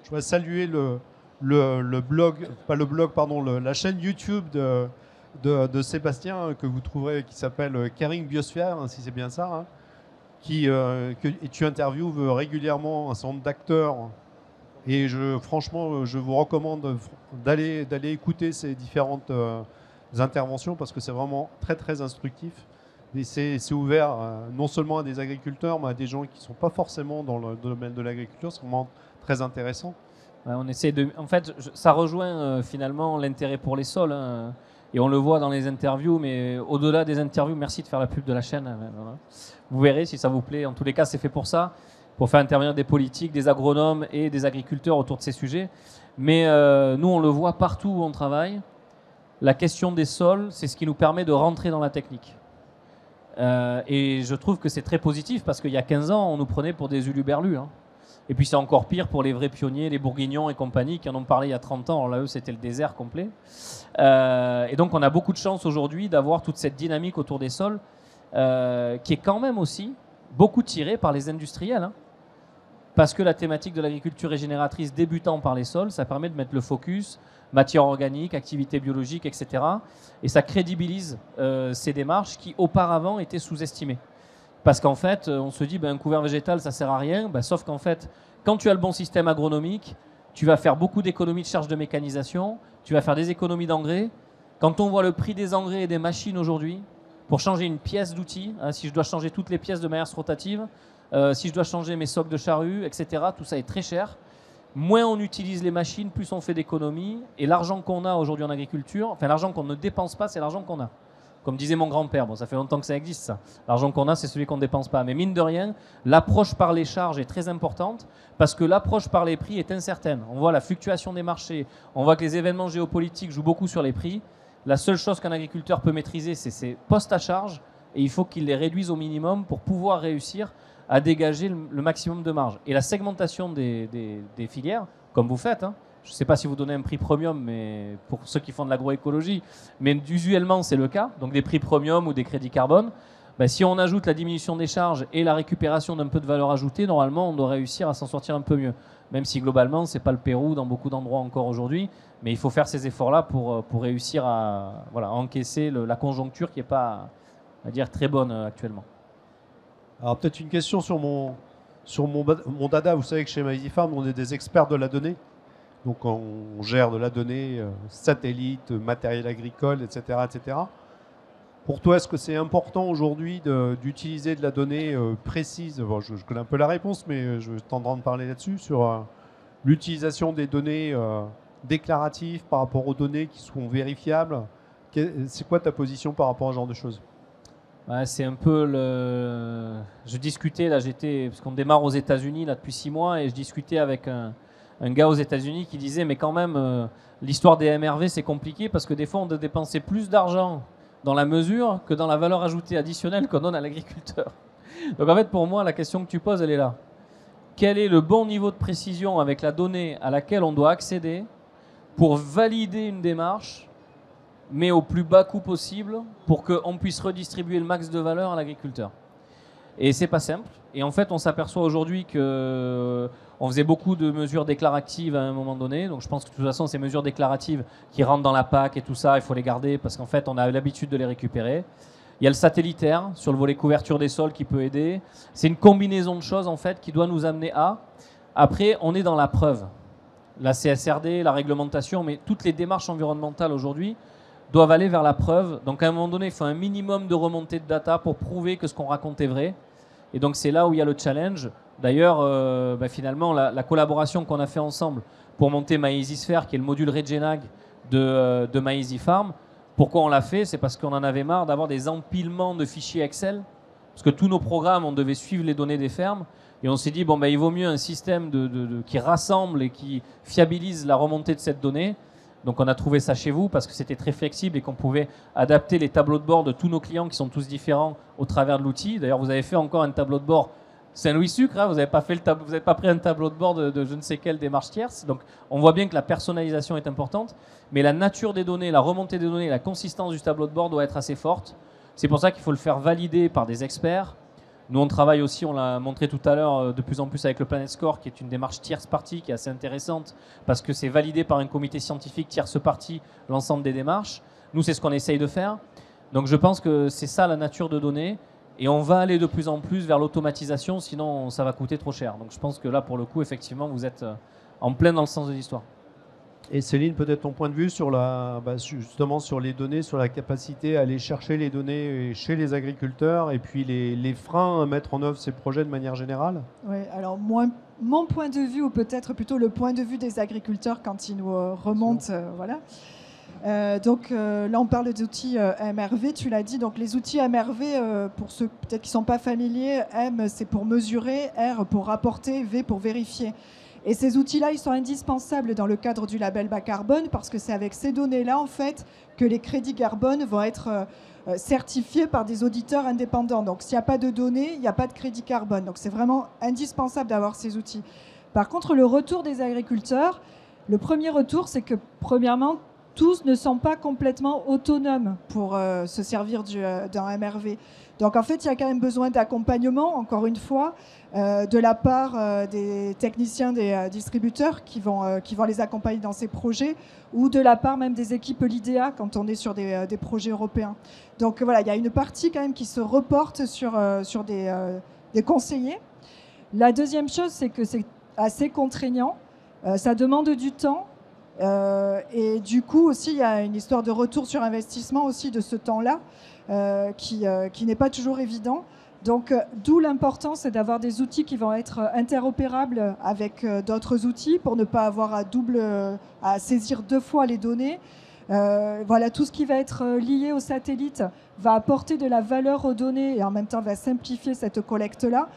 Speaker 1: je voudrais saluer le blog, pas le blog, pardon, la chaîne YouTube de Sébastien, que vous trouverez, qui s'appelle Caring Biosphère, hein, si c'est bien ça, hein, et tu interviews régulièrement un certain nombre d'acteurs. Et franchement, je vous recommande d'aller écouter ces différentes interventions, parce que c'est vraiment très très instructif. Et c'est ouvert non seulement à des agriculteurs, mais à des gens qui ne sont pas forcément dans le domaine de l'agriculture. C'est vraiment très intéressant.
Speaker 4: Ouais, on essaie en fait, ça rejoint finalement l'intérêt pour les sols, hein, et on le voit dans les interviews, mais au-delà des interviews, merci de faire la pub de la chaîne. Voilà. Vous verrez si ça vous plaît. En tous les cas, c'est fait pour ça, pour faire intervenir des politiques, des agronomes et des agriculteurs autour de ces sujets. Mais nous, on le voit partout où on travaille. La question des sols, c'est ce qui nous permet de rentrer dans la technique. Et je trouve que c'est très positif, parce qu'il y a 15 ans, on nous prenait pour des huluberlus. Hein. Et puis c'est encore pire pour les vrais pionniers, les Bourguignons et compagnie, qui en ont parlé il y a 30 ans. Alors là, eux, c'était le désert complet. Et donc, on a beaucoup de chance aujourd'hui d'avoir toute cette dynamique autour des sols, qui est quand même aussi beaucoup tirée par les industriels. Hein. Parce que la thématique de l'agriculture régénératrice débutant par les sols, ça permet de mettre le focus matière organique, activité biologique, etc. Et ça crédibilise ces démarches qui auparavant étaient sous-estimées. Parce qu'en fait, on se dit, un couvert végétal, ça ne sert à rien. Sauf qu'en fait, quand tu as le bon système agronomique, tu vas faire beaucoup d'économies de charges de mécanisation, tu vas faire des économies d'engrais. Quand on voit le prix des engrais et des machines aujourd'hui, pour changer une pièce d'outil, hein, si je dois changer toutes les pièces de manière rotative, si je dois changer mes socs de charrue, etc., tout ça est très cher. Moins on utilise les machines, plus on fait d'économies. Et l'argent qu'on a aujourd'hui en agriculture, enfin l'argent qu'on ne dépense pas, c'est l'argent qu'on a. Comme disait mon grand-père, bon, ça fait longtemps que ça existe, ça. L'argent qu'on a, c'est celui qu'on ne dépense pas. Mais mine de rien, l'approche par les charges est très importante, parce que l'approche par les prix est incertaine. On voit la fluctuation des marchés, on voit que les événements géopolitiques jouent beaucoup sur les prix. La seule chose qu'un agriculteur peut maîtriser, c'est ses postes à charge, et il faut qu'il les réduise au minimum pour pouvoir réussir à dégager le maximum de marge. Et la segmentation des filières, comme vous faites, hein, je ne sais pas si vous donnez un prix premium, mais pour ceux qui font de l'agroécologie, mais usuellement c'est le cas, donc des prix premium ou des crédits carbone, si on ajoute la diminution des charges et la récupération d'un peu de valeur ajoutée, normalement on doit réussir à s'en sortir un peu mieux. Même si globalement ce n'est pas le Pérou dans beaucoup d'endroits encore aujourd'hui, mais il faut faire ces efforts-là pour réussir à encaisser la conjoncture qui n'est pas, on va dire, très bonne actuellement.
Speaker 1: Alors peut-être une question sur mon dada. Vous savez que chez MaisyFarm, on est des experts de la donnée. Donc on gère de la donnée, satellite, matériel agricole, etc., etc. Pour toi, est-ce que c'est important aujourd'hui d'utiliser de la donnée précise? Bon, je connais un peu la réponse, mais je tendrai de parler là-dessus, sur l'utilisation des données déclaratives par rapport aux données qui sont vérifiables. C'est quoi ta position par rapport à ce genre de choses?
Speaker 4: C'est un peu Je discutais, là, parce qu'on démarre aux États-Unis là, depuis 6 mois, et je discutais avec un gars aux États-Unis qui disait, mais quand même, l'histoire des MRV, c'est compliqué, parce que des fois, on doit dépenser plus d'argent dans la mesure que dans la valeur ajoutée additionnelle qu'on donne à l'agriculteur. Donc en fait, pour moi, la question que tu poses, elle est là. Quel est le bon niveau de précision avec la donnée à laquelle on doit accéder pour valider une démarche, mais au plus bas coût possible, pour qu'on puisse redistribuer le max de valeur à l'agriculteur? Et c'est pas simple. Et en fait, on s'aperçoit aujourd'hui que on faisait beaucoup de mesures déclaratives à un moment donné. Donc je pense que de toute façon, ces mesures déclaratives qui rentrent dans la PAC et tout ça, il faut les garder parce qu'en fait, on a l'habitude de les récupérer. Il y a le satellitaire sur le volet couverture des sols qui peut aider. C'est une combinaison de choses en fait qui doit nous amener à. Après, on est dans la preuve. La CSRD, la réglementation, mais toutes les démarches environnementales aujourd'hui doivent aller vers la preuve. Donc à un moment donné, il faut un minimum de remontée de data pour prouver que ce qu'on raconte est vrai. Et donc c'est là où il y a le challenge. D'ailleurs, finalement, la collaboration qu'on a fait ensemble pour monter MyEasySphere, qui est le module Regenag de MyEasyFarm, pourquoi on l'a fait? C'est parce qu'on en avait marre d'avoir des empilements de fichiers Excel. Parce que tous nos programmes, on devait suivre les données des fermes. Et on s'est dit, il vaut mieux un système qui rassemble et qui fiabilise la remontée de cette donnée. Donc on a trouvé ça chez vous parce que c'était très flexible et qu'on pouvait adapter les tableaux de bord de tous nos clients qui sont tous différents au travers de l'outil. D'ailleurs, vous avez fait encore un tableau de bord Saint-Louis-Sucre, hein, vous n'avez pas pris un tableau de bord de je ne sais quelle démarche tierce. Donc on voit bien que la personnalisation est importante, mais la nature des données, la remontée des données, la consistance du tableau de bord doit être assez forte. C'est pour ça qu'il faut le faire valider par des experts. Nous, on travaille aussi, on l'a montré tout à l'heure, de plus en plus avec le Planet Score, qui est une démarche tierce partie, qui est assez intéressante, parce que c'est validé par un comité scientifique tierce partie, l'ensemble des démarches. Nous, c'est ce qu'on essaye de faire. Donc, je pense que c'est ça la nature de données. Et on va aller de plus en plus vers l'automatisation, sinon ça va coûter trop cher. Donc, je pense que là, pour le coup, effectivement, vous êtes en plein dans le sens de l'histoire.
Speaker 1: Et Céline, peut-être ton point de vue sur justement sur les données, sur la capacité à aller chercher les données chez les agriculteurs et puis les freins à mettre en œuvre ces projets de manière générale?
Speaker 5: Oui, alors mon point de vue, ou peut-être plutôt le point de vue des agriculteurs quand ils nous remontent, voilà. Là, on parle d'outils MRV, tu l'as dit. Donc, les outils MRV, pour ceux peut-être qui ne sont pas familiers, M, c'est pour mesurer, R pour rapporter, V pour vérifier. Et ces outils-là, ils sont indispensables dans le cadre du label bas carbone parce que c'est avec ces données-là, en fait, que les crédits carbone vont être certifiés par des auditeurs indépendants. Donc, s'il n'y a pas de données, il n'y a pas de crédit carbone. Donc, c'est vraiment indispensable d'avoir ces outils. Par contre, le retour des agriculteurs, le premier retour, c'est que, premièrement, tous ne sont pas complètement autonomes pour se servir d'un MRV. Donc en fait, il y a quand même besoin d'accompagnement, encore une fois, de la part des techniciens, des distributeurs qui vont les accompagner dans ces projets, ou de la part même des équipes LIDEA quand on est sur des projets européens. Donc voilà, il y a une partie quand même qui se reporte sur des conseillers. La deuxième chose, c'est que c'est assez contraignant, ça demande du temps. Et du coup aussi il y a une histoire de retour sur investissement aussi de ce temps-là qui n'est pas toujours évident. Donc d'où l'importance c'est d'avoir des outils qui vont être interopérables avec d'autres outils pour ne pas avoir à saisir deux fois les données. Voilà, tout ce qui va être lié au satellite va apporter de la valeur aux données et en même temps va simplifier cette collecte-là.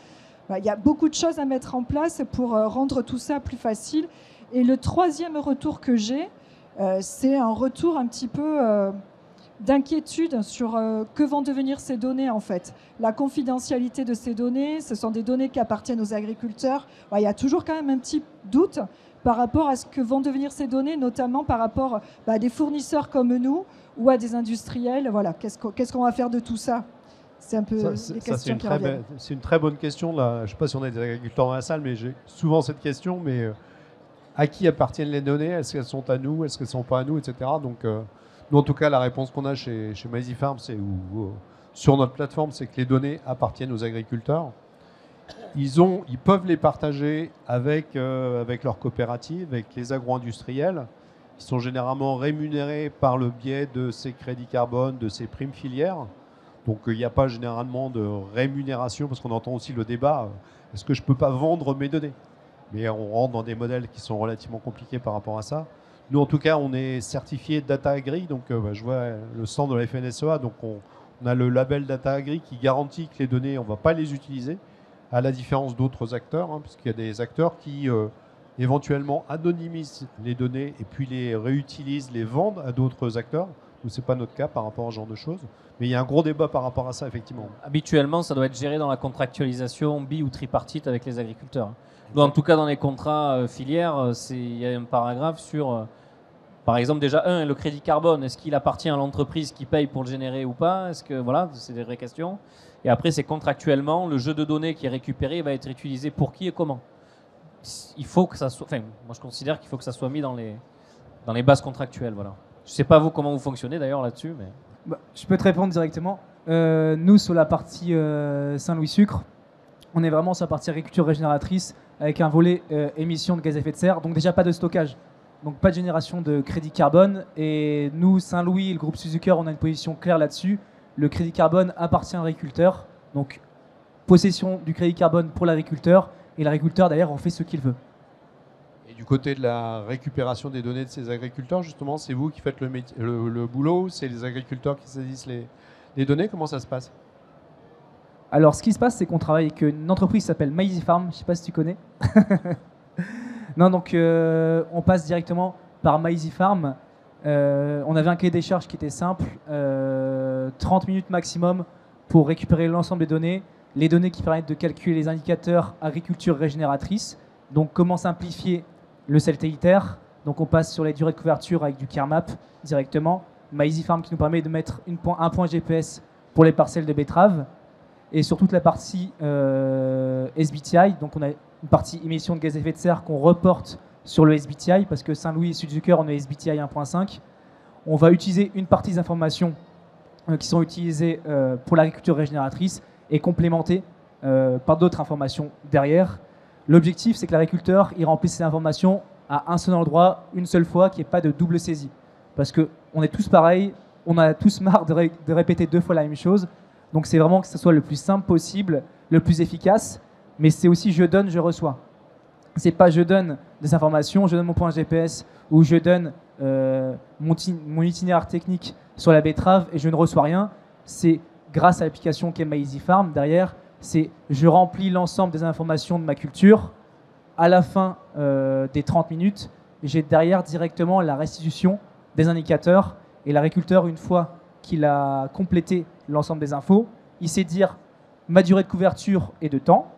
Speaker 5: Il y a beaucoup de choses à mettre en place pour rendre tout ça plus facile. Et le troisième retour que j'ai, c'est un retour un petit peu d'inquiétude sur que vont devenir ces données en fait. La confidentialité de ces données, ce sont des données qui appartiennent aux agriculteurs. Il y a toujours quand même un petit doute par rapport à ce que vont devenir ces données, notamment par rapport à des fournisseurs comme nous ou à des industriels. Voilà, qu'est-ce qu'on va faire de tout ça? C'est un peu les questions qui reviennent.
Speaker 1: C'est une très bonne question. Là. Je ne sais pas si on a des agriculteurs dans la salle, mais j'ai souvent cette question. Mais à qui appartiennent les données? Est-ce qu'elles sont à nous? Est-ce qu'elles ne sont pas à nous, etc. Donc, nous, en tout cas, la réponse qu'on a chez MyEasyFarm, sur notre plateforme, c'est que les données appartiennent aux agriculteurs. Ils peuvent les partager avec leurs coopératives, avec les agro-industriels. Ils sont généralement rémunérés par le biais de ces crédits carbone, de ces primes filières. Donc, il n'y a pas généralement de rémunération, parce qu'on entend aussi le débat, est-ce que je ne peux pas vendre mes données? Mais on rentre dans des modèles qui sont relativement compliqués par rapport à ça. Nous, en tout cas, on est certifié Data Agri. Donc, je vois le stand de la FNSEA. Donc, on a le label Data Agri qui garantit que les données, on ne va pas les utiliser, à la différence d'autres acteurs, puisqu'il y a des acteurs qui, éventuellement, anonymisent les données et puis les réutilisent, les vendent à d'autres acteurs. Nous, ce n'est pas notre cas par rapport à ce genre de choses. Mais il y a un gros débat par rapport à ça, effectivement.
Speaker 4: Habituellement, ça doit être géré dans la contractualisation bi- ou tripartite avec les agriculteurs. Donc, en tout cas, dans les contrats filières, il y a un paragraphe sur Par exemple, déjà, le crédit carbone, est-ce qu'il appartient à l'entreprise qui paye pour le générer ou pas? Est-ce que, voilà, c'est des vraies questions. Et après, c'est contractuellement, le jeu de données qui est récupéré va être utilisé pour qui et comment. Il faut que ça soit, enfin, moi je considère qu'il faut que ça soit mis dans les bases contractuelles, voilà. Je sais pas vous comment vous fonctionnez d'ailleurs là-dessus, mais...
Speaker 3: Je peux te répondre directement. Nous, sur la partie Saint-Louis Sucre, on est vraiment sur la partie agriculture régénératrice avec un volet émissions de gaz à effet de serre, donc déjà pas de stockage, donc pas de génération de crédit carbone. Et nous, Saint-Louis et le groupe Suzuker, on a une position claire là-dessus. Le crédit carbone appartient à l'agriculteur, donc possession du crédit carbone pour l'agriculteur, et l'agriculteur d'ailleurs en fait ce qu'il veut.
Speaker 1: Et du côté de la récupération des données de ces agriculteurs, justement, c'est vous qui faites le boulot, c'est les agriculteurs qui saisissent les données, comment ça se passe?
Speaker 3: Alors, ce qui se passe, c'est qu'on travaille avec une entreprise qui s'appelle Maizy Farm. Je ne sais pas si tu connais. Non, donc on passe directement par Maizy Farm. On avait un cahier des charges qui était simple, 30 minutes maximum pour récupérer l'ensemble des données, les données qui permettent de calculer les indicateurs agriculture régénératrice. Donc, comment simplifier le satellitaire. Donc, on passe sur les durées de couverture avec du CareMap directement. Maizy Farm qui nous permet de mettre un point GPS pour les parcelles de betteraves. Et sur toute la partie SBTI, donc on a une partie émissions de gaz à effet de serre qu'on reporte sur le SBTI, parce que Saint-Louis et Suzuker, on a SBTI 1.5. On va utiliser une partie des informations qui sont utilisées pour l'agriculture régénératrice et complémentées par d'autres informations derrière. L'objectif, c'est que l'agriculteur il remplisse ces informations à un seul endroit, une seule fois, qu'il n'y ait pas de double saisie. Parce qu'on est tous pareils, on a tous marre de répéter 2 fois la même chose. Donc c'est vraiment que ce soit le plus simple possible, le plus efficace, mais c'est aussi je donne, je reçois. C'est pas je donne des informations, je donne mon point GPS ou je donne mon itinéraire technique sur la betterave et je ne reçois rien. C'est grâce à l'application qu'est Maizy Farm derrière, c'est je remplis l'ensemble des informations de ma culture. À la fin des 30 minutes, j'ai derrière directement la restitution des indicateurs et l'agriculteur, une fois qu'il a complété l'ensemble des infos, il sait dire ma durée de couverture et de temps.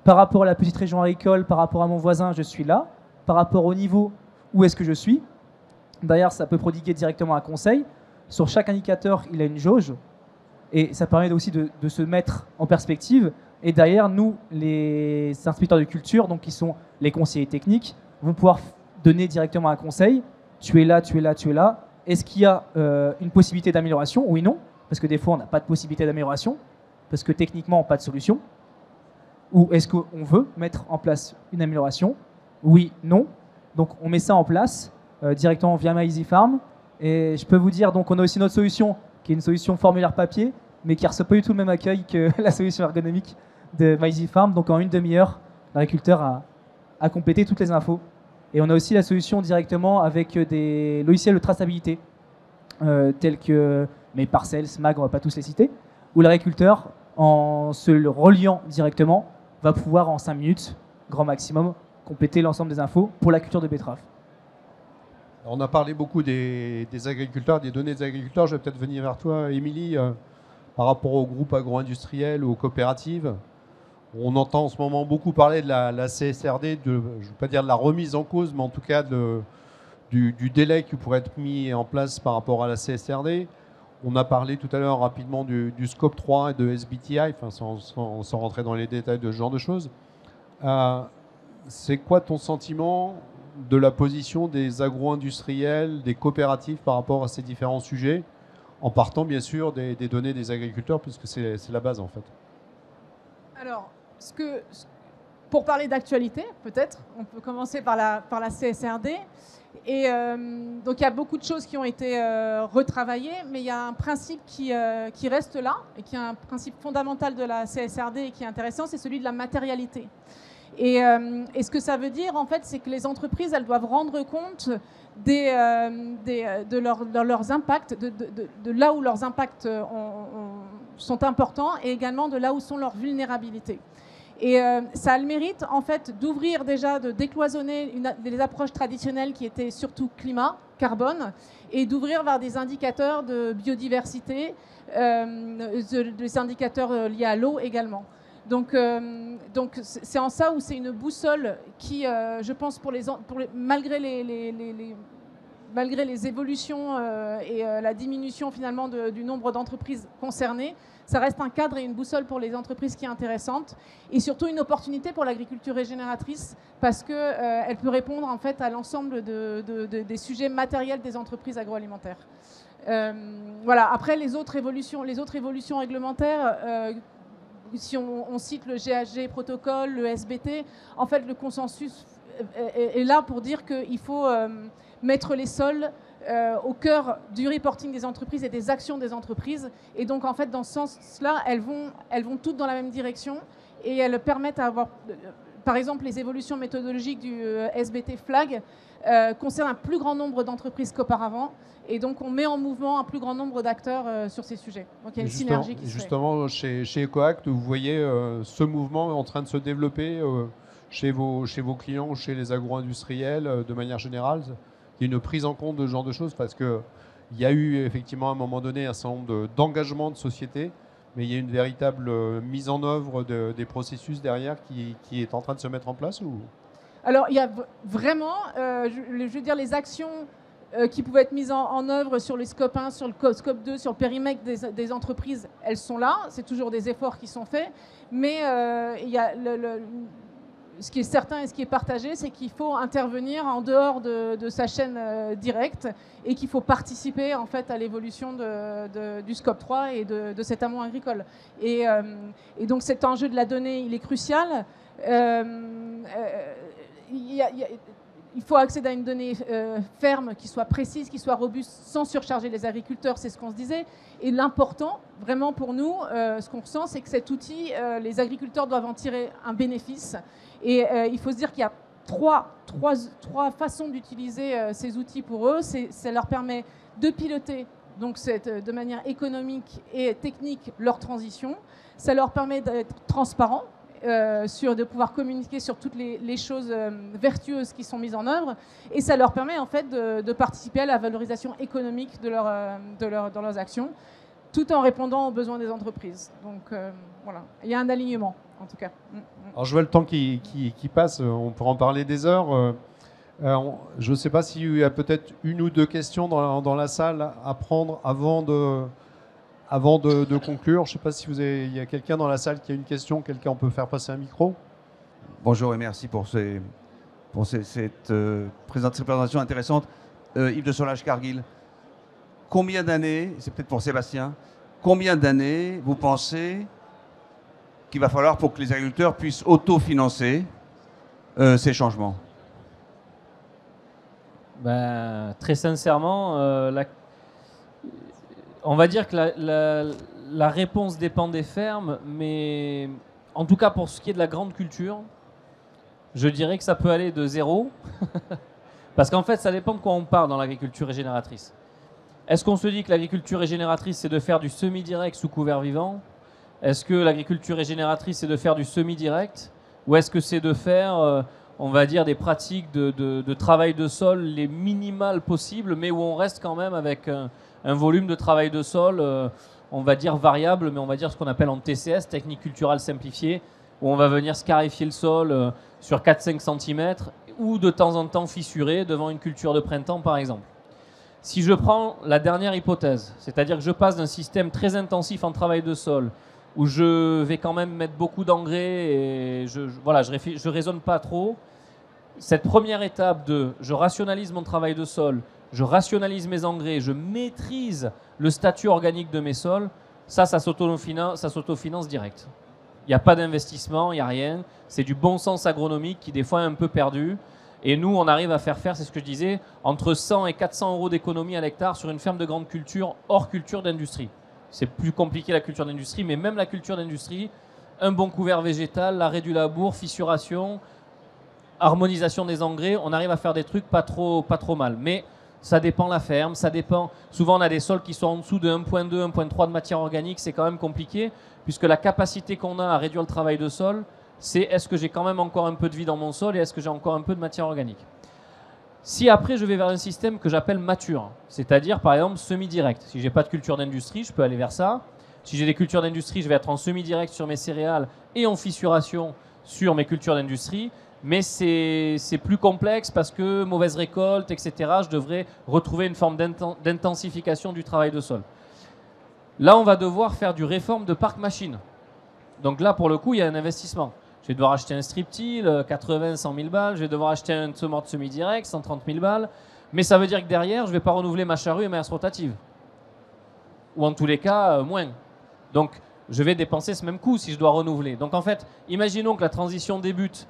Speaker 3: Par rapport à la petite région agricole, par rapport à mon voisin, je suis là. Par rapport au niveau, où est-ce que je suis? D'ailleurs, ça peut prodiguer directement un conseil. Sur chaque indicateur, il a une jauge. Et ça permet aussi de se mettre en perspective. Et derrière, nous, les inspecteurs de culture, donc qui sont les conseillers techniques, vont pouvoir donner directement un conseil. Tu es là, tu es là, tu es là. Est-ce qu'il y a une possibilité d'amélioration? Oui, non. Parce que des fois, on n'a pas de possibilité d'amélioration. Parce que techniquement, pas de solution. Ou est-ce qu'on veut mettre en place une amélioration? Oui, non. Donc, on met ça en place directement via Maizy Farm. Et je peux vous dire, donc, on a aussi notre solution, qui est une solution formulaire papier, mais qui ne reçoit pas du tout le même accueil que la solution ergonomique de Maizy Farm. Donc, en une demi-heure, l'agriculteur a complété toutes les infos. Et on a aussi la solution directement avec des logiciels de traçabilité, tels que mes parcelles, SMAG, on ne va pas tous les citer, où l'agriculteur, en se reliant directement, va pouvoir en 5 minutes, grand maximum, compléter l'ensemble des infos pour la culture de betterave.
Speaker 1: On a parlé beaucoup des agriculteurs, des données des agriculteurs. Je vais peut-être venir vers toi, Émilie, par rapport aux groupes agro-industriels ou aux coopératives. On entend en ce moment beaucoup parler de la CSRD, je ne veux pas dire de la remise en cause, mais en tout cas du délai qui pourrait être mis en place par rapport à la CSRD. On a parlé tout à l'heure rapidement du Scope 3 et de SBTI, enfin, sans rentrer dans les détails de ce genre de choses. C'est quoi ton sentiment de la position des agro-industriels, des coopératives par rapport à ces différents sujets, en partant bien sûr des données des agriculteurs, puisque c'est la base en fait?
Speaker 2: Alors, pour parler d'actualité, peut-être, on peut commencer par la CSRD. Et donc, il y a beaucoup de choses qui ont été retravaillées, mais il y a un principe qui reste là, et qui est un principe fondamental de la CSRD et qui est intéressant, c'est celui de la matérialité. Et ce que ça veut dire, en fait, c'est que les entreprises, elles doivent rendre compte de leurs impacts, de là où leurs impacts sont importants, et également de là où sont leurs vulnérabilités. Et ça a le mérite, en fait, d'ouvrir déjà, de décloisonner les approches traditionnelles qui étaient surtout climat, carbone, et d'ouvrir vers des indicateurs de biodiversité, des indicateurs liés à l'eau également. Donc c'est en ça où c'est une boussole qui, je pense, malgré malgré les évolutions et la diminution finalement du nombre d'entreprises concernées, ça reste un cadre et une boussole pour les entreprises qui est intéressante, et surtout une opportunité pour l'agriculture régénératrice, parce qu'elle peut répondre en fait à l'ensemble des sujets matériels des entreprises agroalimentaires. Voilà. Après, les autres évolutions réglementaires, si on cite le GHG protocole, le SBT, en fait, le consensus est là pour dire qu'il faut mettre les sols au cœur du reporting des entreprises et des actions des entreprises. Et donc, en fait, dans ce sens-là, elles vont toutes dans la même direction, et elles permettent à avoir... Par exemple, les évolutions méthodologiques du SBT Flag concernent un plus grand nombre d'entreprises qu'auparavant. Et donc, on met en mouvement un plus grand nombre d'acteurs sur ces sujets. Donc, il y a une synergie qui se fait.
Speaker 1: Justement, chez EcoAct, vous voyez ce mouvement en train de se développer chez vos clients ou chez les agro-industriels de manière générale. Il y a une prise en compte de ce genre de choses, parce qu'il y a eu effectivement à un moment donné un certain nombre d'engagements de société, mais il y a une véritable mise en œuvre des processus derrière qui est en train de se mettre en place ou...
Speaker 2: Alors, il y a vraiment, je veux dire, les actions qui pouvaient être mises en œuvre sur le scope 1, sur le scope 2, sur le périmètre des entreprises, elles sont là. C'est toujours des efforts qui sont faits. Mais il y a ce qui est certain et ce qui est partagé, c'est qu'il faut intervenir en dehors de sa chaîne directe, et qu'il faut participer en fait à l'évolution du scope 3 et de cet amont agricole. Et donc cet enjeu de la donnée, il est crucial. Il faut accéder à une donnée ferme, qui soit précise, qui soit robuste, sans surcharger les agriculteurs, c'est ce qu'on se disait. Et l'important, vraiment pour nous, ce qu'on ressent, c'est que cet outil, les agriculteurs doivent en tirer un bénéfice. Et il faut se dire qu'il y a trois façons d'utiliser ces outils pour eux. Ça leur permet de piloter donc de manière économique et technique leur transition. Ça leur permet d'être transparents, de pouvoir communiquer sur toutes les choses vertueuses qui sont mises en œuvre, et ça leur permet en fait de participer à la valorisation économique de leurs actions, tout en répondant aux besoins des entreprises. Donc voilà, il y a un alignement en tout cas.
Speaker 1: Alors je vois le temps qui passe, on pourra en parler des heures. Je ne sais pas s'il y a peut-être une ou deux questions dans la salle à prendre avant de conclure. Je ne sais pas si il y a quelqu'un dans la salle qui a une question, quelqu'un, on peut faire passer un micro.
Speaker 6: Bonjour et merci pour cette présentation intéressante. Yves de Solage-Cargill, combien d'années, c'est peut-être pour Sébastien, combien d'années vous pensez qu'il va falloir pour que les agriculteurs puissent autofinancer ces changements?
Speaker 4: Très sincèrement, on va dire que la réponse dépend des fermes, mais en tout cas pour ce qui est de la grande culture, je dirais que ça peut aller de 0, parce qu'en fait ça dépend de quoi on parle dans l'agriculture régénératrice. Est-ce qu'on se dit que l'agriculture régénératrice c'est de faire du semi-direct sous couvert vivant? Est-ce que l'agriculture régénératrice c'est de faire du semi-direct? Ou est-ce que c'est de faire, on va dire, des pratiques de travail de sol les minimales possibles, mais où on reste quand même avec un volume de travail de sol, on va dire variable, mais on va dire ce qu'on appelle en TCS, technique culturale simplifiée, où on va venir scarifier le sol sur 4-5 cm, ou de temps en temps fissurer devant une culture de printemps par exemple. Si je prends la dernière hypothèse, c'est-à-dire que je passe d'un système très intensif en travail de sol, où je vais quand même mettre beaucoup d'engrais et je raisonne pas trop, cette première étape de je rationalise mon travail de sol, je rationalise mes engrais, je maîtrise le statut organique de mes sols, ça s'autofinance direct. Il n'y a pas d'investissement, il n'y a rien. C'est du bon sens agronomique qui des fois est un peu perdu. Et nous, on arrive à faire, c'est ce que je disais, entre 100 et 400 euros d'économie à l'hectare sur une ferme de grande culture hors culture d'industrie. C'est plus compliqué la culture d'industrie, mais même la culture d'industrie, un bon couvert végétal, l'arrêt du labour, fissuration, harmonisation des engrais, on arrive à faire des trucs pas trop mal. Mais ça dépend de la ferme, ça dépend. Souvent, on a des sols qui sont en dessous de 1,2, 1,3 de matière organique, c'est quand même compliqué, puisque la capacité qu'on a à réduire le travail de sol, c'est est-ce que j'ai quand même encore un peu de vie dans mon sol et est-ce que j'ai encore un peu de matière organique. Si après, je vais vers un système que j'appelle mature, c'est-à-dire, par exemple, semi-direct. Si je n'ai pas de culture d'industrie, je peux aller vers ça. Si j'ai des cultures d'industrie, je vais être en semi-direct sur mes céréales et en fissuration sur mes cultures d'industrie. mais c'est plus complexe parce que mauvaise récolte, etc. Je devrais retrouver une forme d'intensification du travail de sol. Là, on va devoir faire du réforme de parc machine. Donc là, pour le coup, il y a un investissement. Je vais devoir acheter un strip-till, 80, 100 000 balles. Je vais devoir acheter un semeur semi-direct, 130 000 balles. Mais ça veut dire que derrière, je ne vais pas renouveler ma charrue et ma herse rotative. Ou en tous les cas, moins. Donc, je vais dépenser ce même coût si je dois renouveler. Donc en fait, imaginons que la transition débute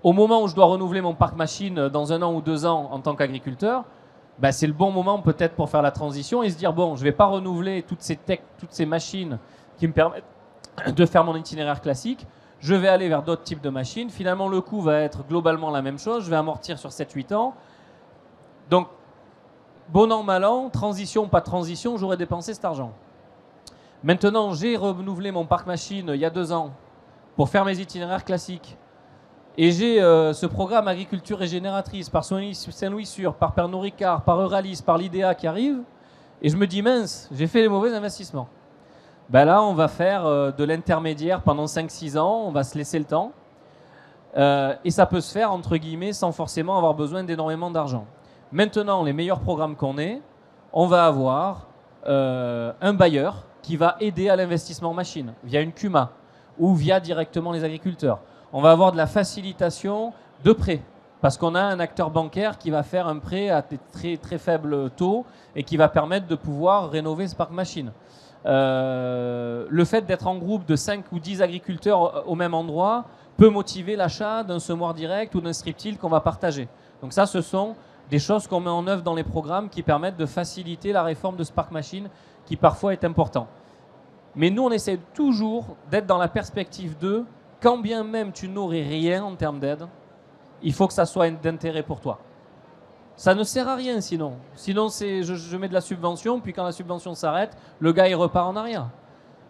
Speaker 4: au moment où je dois renouveler mon parc machine dans 1 an ou 2 ans en tant qu'agriculteur. Ben, c'est le bon moment peut-être pour faire la transition et se dire, bon, je ne vais pas renouveler toutes ces machines qui me permettent de faire mon itinéraire classique. Je vais aller vers d'autres types de machines. Finalement, le coût va être globalement la même chose. Je vais amortir sur 7-8 ans. Donc, bon an, mal an, transition, pas transition, j'aurais dépensé cet argent. Maintenant, j'ai renouvelé mon parc machine il y a 2 ans pour faire mes itinéraires classiques. Et j'ai ce programme agriculture régénératrice par Saint-Louis-Sur, par Pernod Ricard, par Euralis, par l'IDEA qui arrive. Et je me dis, mince, j'ai fait les mauvais investissements. Ben là, on va faire de l'intermédiaire pendant 5-6 ans, on va se laisser le temps. Et ça peut se faire, entre guillemets, sans forcément avoir besoin d'énormément d'argent. Maintenant, les meilleurs programmes qu'on ait, on va avoir un bailleur qui va aider à l'investissement machine via une CUMA ou via directement les agriculteurs. On va avoir de la facilitation de prêt parce qu'on a un acteur bancaire qui va faire un prêt à des très, très faibles taux et qui va permettre de pouvoir rénover ce parc machine. Le fait d'être en groupe de 5 ou 10 agriculteurs au même endroit peut motiver l'achat d'un semoir direct ou d'un strip-till qu'on va partager. Donc ça, ce sont des choses qu'on met en œuvre dans les programmes qui permettent de faciliter la réforme de ce parc machine qui parfois est important. Mais nous, on essaie toujours d'être dans la perspective de quand bien même tu n'aurais rien en termes d'aide, il faut que ça soit d'intérêt pour toi. Ça ne sert à rien sinon. Sinon, je mets de la subvention, puis quand la subvention s'arrête, le gars, il repart en arrière.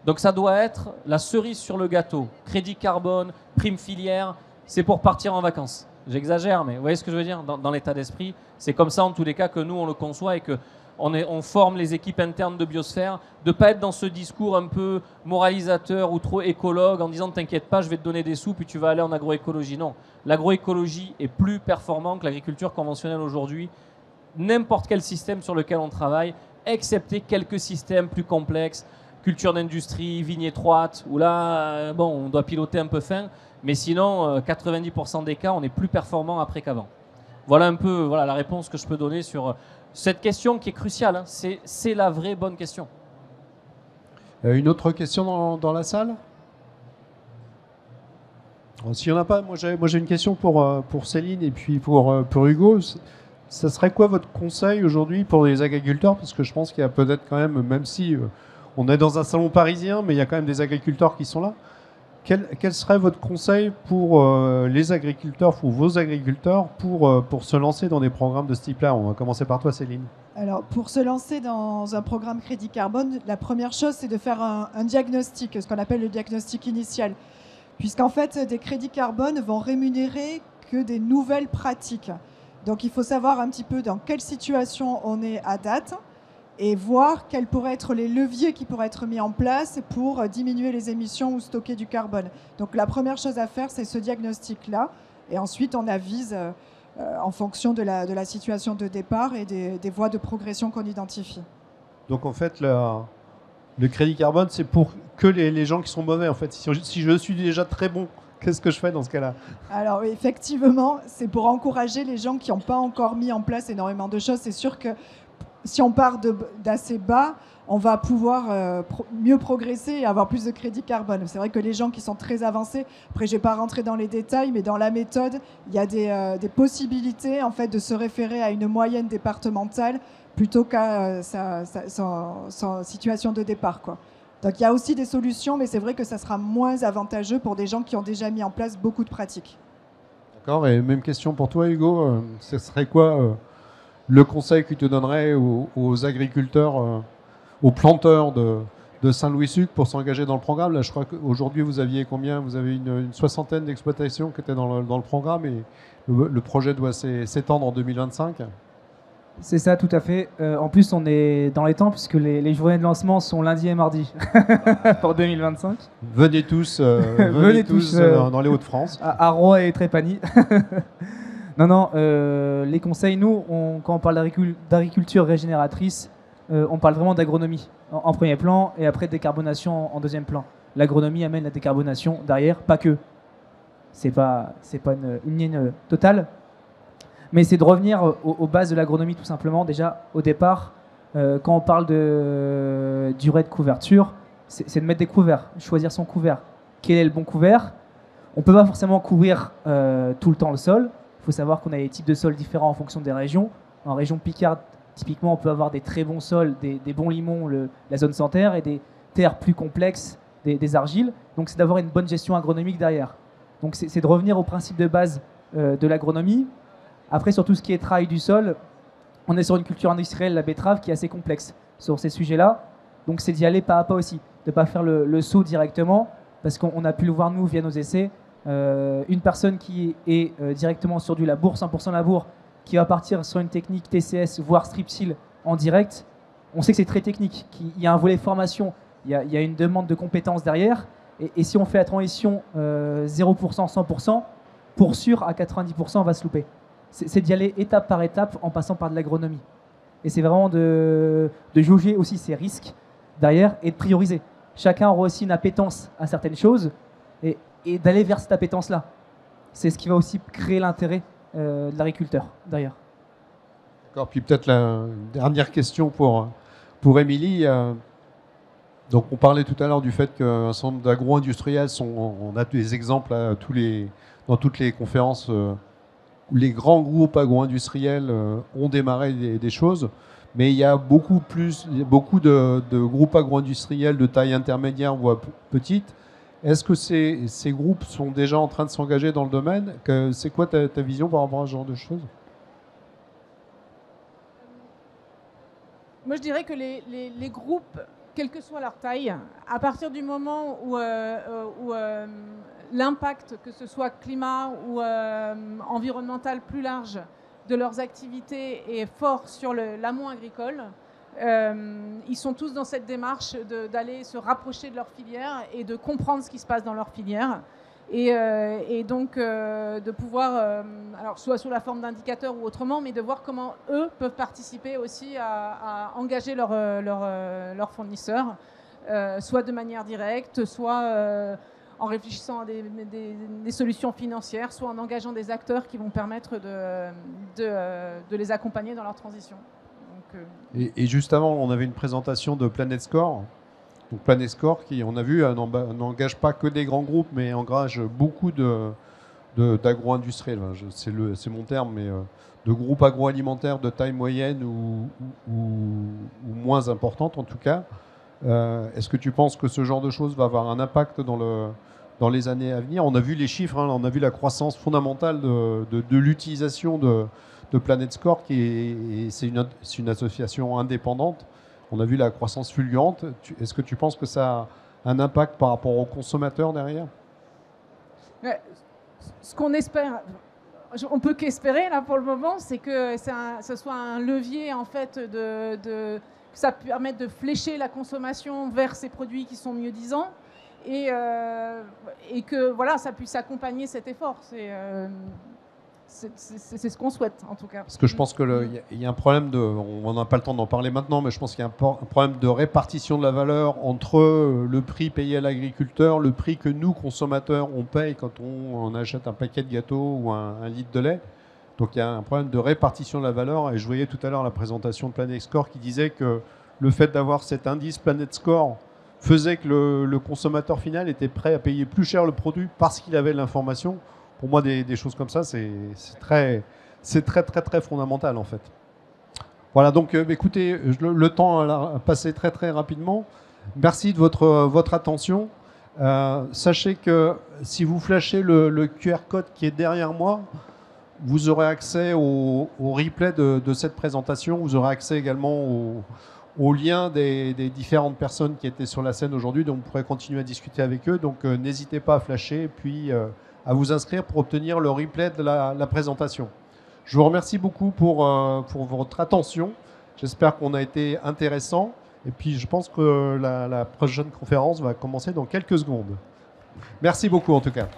Speaker 4: Donc ça doit être la cerise sur le gâteau. Crédit carbone, prime filière, c'est pour partir en vacances. J'exagère, mais vous voyez ce que je veux dire dans l'état d'esprit. C'est comme ça, en tous les cas, que nous, on le conçoit et qu'on forme les équipes internes de Biosphère, de ne pas être dans ce discours un peu moralisateur ou trop écologue en disant « t'inquiète pas, je vais te donner des sous, puis tu vas aller en agroécologie ». Non, l'agroécologie est plus performant que l'agriculture conventionnelle aujourd'hui. N'importe quel système sur lequel on travaille, excepté quelques systèmes plus complexes, culture d'industrie, vigne étroite, où là, bon, on doit piloter un peu fin, mais sinon, 90% des cas, on est plus performant après qu'avant. Voilà un peu la réponse que je peux donner sur cette question qui est cruciale. Hein. C'est la vraie bonne question.
Speaker 1: Une autre question dans la salle? S'il n'y en a pas, moi j'ai une question pour Céline et puis pour Hugo. Ça serait quoi votre conseil aujourd'hui pour les agriculteurs? Parce que je pense qu'il y a peut-être quand même si on est dans un salon parisien, mais il y a quand même des agriculteurs qui sont là. Quel serait votre conseil pour les agriculteurs ou vos agriculteurs pour se lancer dans des programmes de ce type-là? On va commencer par toi, Céline.
Speaker 5: Alors, pour se lancer dans un programme crédit carbone, la première chose, c'est de faire un diagnostic, ce qu'on appelle le diagnostic initial. Puisqu'en fait, des crédits carbone vont rémunérer que des nouvelles pratiques. Donc, il faut savoir un petit peu dans quelle situation on est à date et voir quels pourraient être les leviers qui pourraient être mis en place pour diminuer les émissions ou stocker du carbone. Donc la première chose à faire, c'est ce diagnostic-là. Et ensuite, on avise en fonction de la situation de départ et des voies de progression qu'on identifie.
Speaker 1: Donc en fait, le crédit carbone, c'est pour que les gens qui sont mauvais. En fait, si je suis déjà très bon, qu'est-ce que je fais dans ce cas-là?
Speaker 5: Alors effectivement, c'est pour encourager les gens qui n'ont pas encore mis en place énormément de choses. C'est sûr que si on part d'assez bas, on va pouvoir mieux progresser et avoir plus de crédit carbone. C'est vrai que les gens qui sont très avancés, après je ne vais pas rentrer dans les détails, mais dans la méthode, il y a des possibilités en fait, de se référer à une moyenne départementale plutôt qu'à sa situation de départ, quoi. Donc il y a aussi des solutions, mais c'est vrai que ça sera moins avantageux pour des gens qui ont déjà mis en place beaucoup de pratiques.
Speaker 1: D'accord, et même question pour toi, Hugo. Ce serait quoi le conseil que tu donnerais aux agriculteurs, aux planteurs de Saint-Louis-Sucre pour s'engager dans le programme? Là, je crois qu'aujourd'hui, vous aviez combien? Vous avez une soixantaine d'exploitations qui étaient dans le programme et le projet doit s'étendre en 2025.
Speaker 3: C'est ça, tout à fait. En plus, on est dans les temps puisque les journées de lancement sont lundi et mardi pour 2025.
Speaker 1: Venez tous, dans les Hauts-de-France.
Speaker 3: À Roy et Trépani. Non, les conseils, nous, quand on parle d'agriculture régénératrice, on parle vraiment d'agronomie en premier plan et après décarbonation en deuxième plan. L'agronomie amène la décarbonation derrière, pas que. C'est pas une ligne totale, mais c'est de revenir aux bases de l'agronomie tout simplement. Déjà, au départ, quand on parle de durée de couverture, c'est de mettre des couverts, choisir son couvert. Quel est le bon couvert? On ne peut pas forcément couvrir tout le temps le sol. Il faut savoir qu'on a des types de sols différents en fonction des régions. En région Picarde, typiquement, on peut avoir des très bons sols, des bons limons, la zone sans terre, et des terres plus complexes, des argiles. Donc c'est d'avoir une bonne gestion agronomique derrière. Donc c'est de revenir au principe de base de l'agronomie. Après, sur tout ce qui est travail du sol, on est sur une culture industrielle, la betterave, qui est assez complexe sur ces sujets-là. Donc c'est d'y aller pas à pas aussi, de ne pas faire le saut directement, parce qu'on a pu le voir nous via nos essais. Une personne qui est directement sur du labour, 100% labour, qui va partir sur une technique TCS, voire strip till en direct, on sait que c'est très technique, qu'il y a un volet formation, il y a une demande de compétences derrière. Et si on fait la transition 0%, 100%, pour sûr, à 90%, on va se louper. C'est d'y aller étape par étape en passant par de l'agronomie. Et c'est vraiment de jauger aussi ses risques derrière et de prioriser. Chacun aura aussi une appétence à certaines choses et d'aller vers cette appétence-là. C'est ce qui va aussi créer l'intérêt de l'agriculteur derrière.
Speaker 1: D'accord, puis peut-être la dernière question pour Émilie. Donc on parlait tout à l'heure du fait qu'un certain nombre d'agro-industriels on a des exemples dans toutes les conférences où les grands groupes agro-industriels ont démarré des choses, mais il y a beaucoup de groupes agro-industriels de taille intermédiaire voire petite. Est-ce que ces groupes sont déjà en train de s'engager dans le domaine? C'est quoi ta vision par rapport à ce genre de choses?
Speaker 2: Moi, je dirais que les groupes, quelle que soit leur taille, à partir du moment où l'impact, que ce soit climat ou environnemental plus large, de leurs activités est fort sur l'amont agricole, ils sont tous dans cette démarche d'aller se rapprocher de leur filière et de comprendre ce qui se passe dans leur filière. Et donc de pouvoir, alors soit sous la forme d'indicateurs ou autrement, mais de voir comment eux peuvent participer aussi à engager leurs fournisseurs, soit de manière directe, soit en réfléchissant à des solutions financières, soit en engageant des acteurs qui vont permettre de les accompagner dans leur transition. Donc,
Speaker 1: et juste avant, on avait une présentation de Planet Score. Donc Planet Score, qui, on a vu, n'engage pas que des grands groupes, mais engage beaucoup d'agro-industriels. C'est mon terme, mais de groupes agroalimentaires de taille moyenne ou moins importante en tout cas. Est-ce que tu penses que ce genre de choses va avoir un impact dans les années à venir? On a vu les chiffres, on a vu la croissance fondamentale de l'utilisation de Planet Score, c'est une association indépendante. On a vu la croissance fulgurante. Est-ce que tu penses que ça a un impact par rapport aux consommateurs derrière?
Speaker 2: Ce qu'on espère, on peut qu'espérer là pour le moment, c'est que ce soit un levier en fait que ça permette de flécher la consommation vers ces produits qui sont mieux-disants et que voilà, ça puisse accompagner cet effort. C'est ce qu'on souhaite, en tout cas.
Speaker 1: Parce que je pense qu'il y a un problème on n'a pas le temps d'en parler maintenant, mais je pense qu'il y a un problème de répartition de la valeur entre le prix payé à l'agriculteur, le prix que nous, consommateurs, on paye quand on achète un paquet de gâteaux ou un litre de lait. Donc il y a un problème de répartition de la valeur. Et je voyais tout à l'heure la présentation de Planet Score qui disait que le fait d'avoir cet indice Planet Score faisait que le consommateur final était prêt à payer plus cher le produit parce qu'il avait l'information. Pour moi, des choses comme ça, c'est très fondamental en fait. Voilà, donc écoutez, le temps a passé très très rapidement. Merci de votre attention. Sachez que si vous flashez le QR code qui est derrière moi, vous aurez accès au replay de cette présentation. Vous aurez accès également au lien des différentes personnes qui étaient sur la scène aujourd'hui, donc vous pourrez continuer à discuter avec eux. Donc n'hésitez pas à flasher et puis à vous inscrire pour obtenir le replay de la présentation. Je vous remercie beaucoup pour votre attention. J'espère qu'on a été intéressant. Et puis, je pense que la prochaine conférence va commencer dans quelques secondes. Merci beaucoup, en tout cas.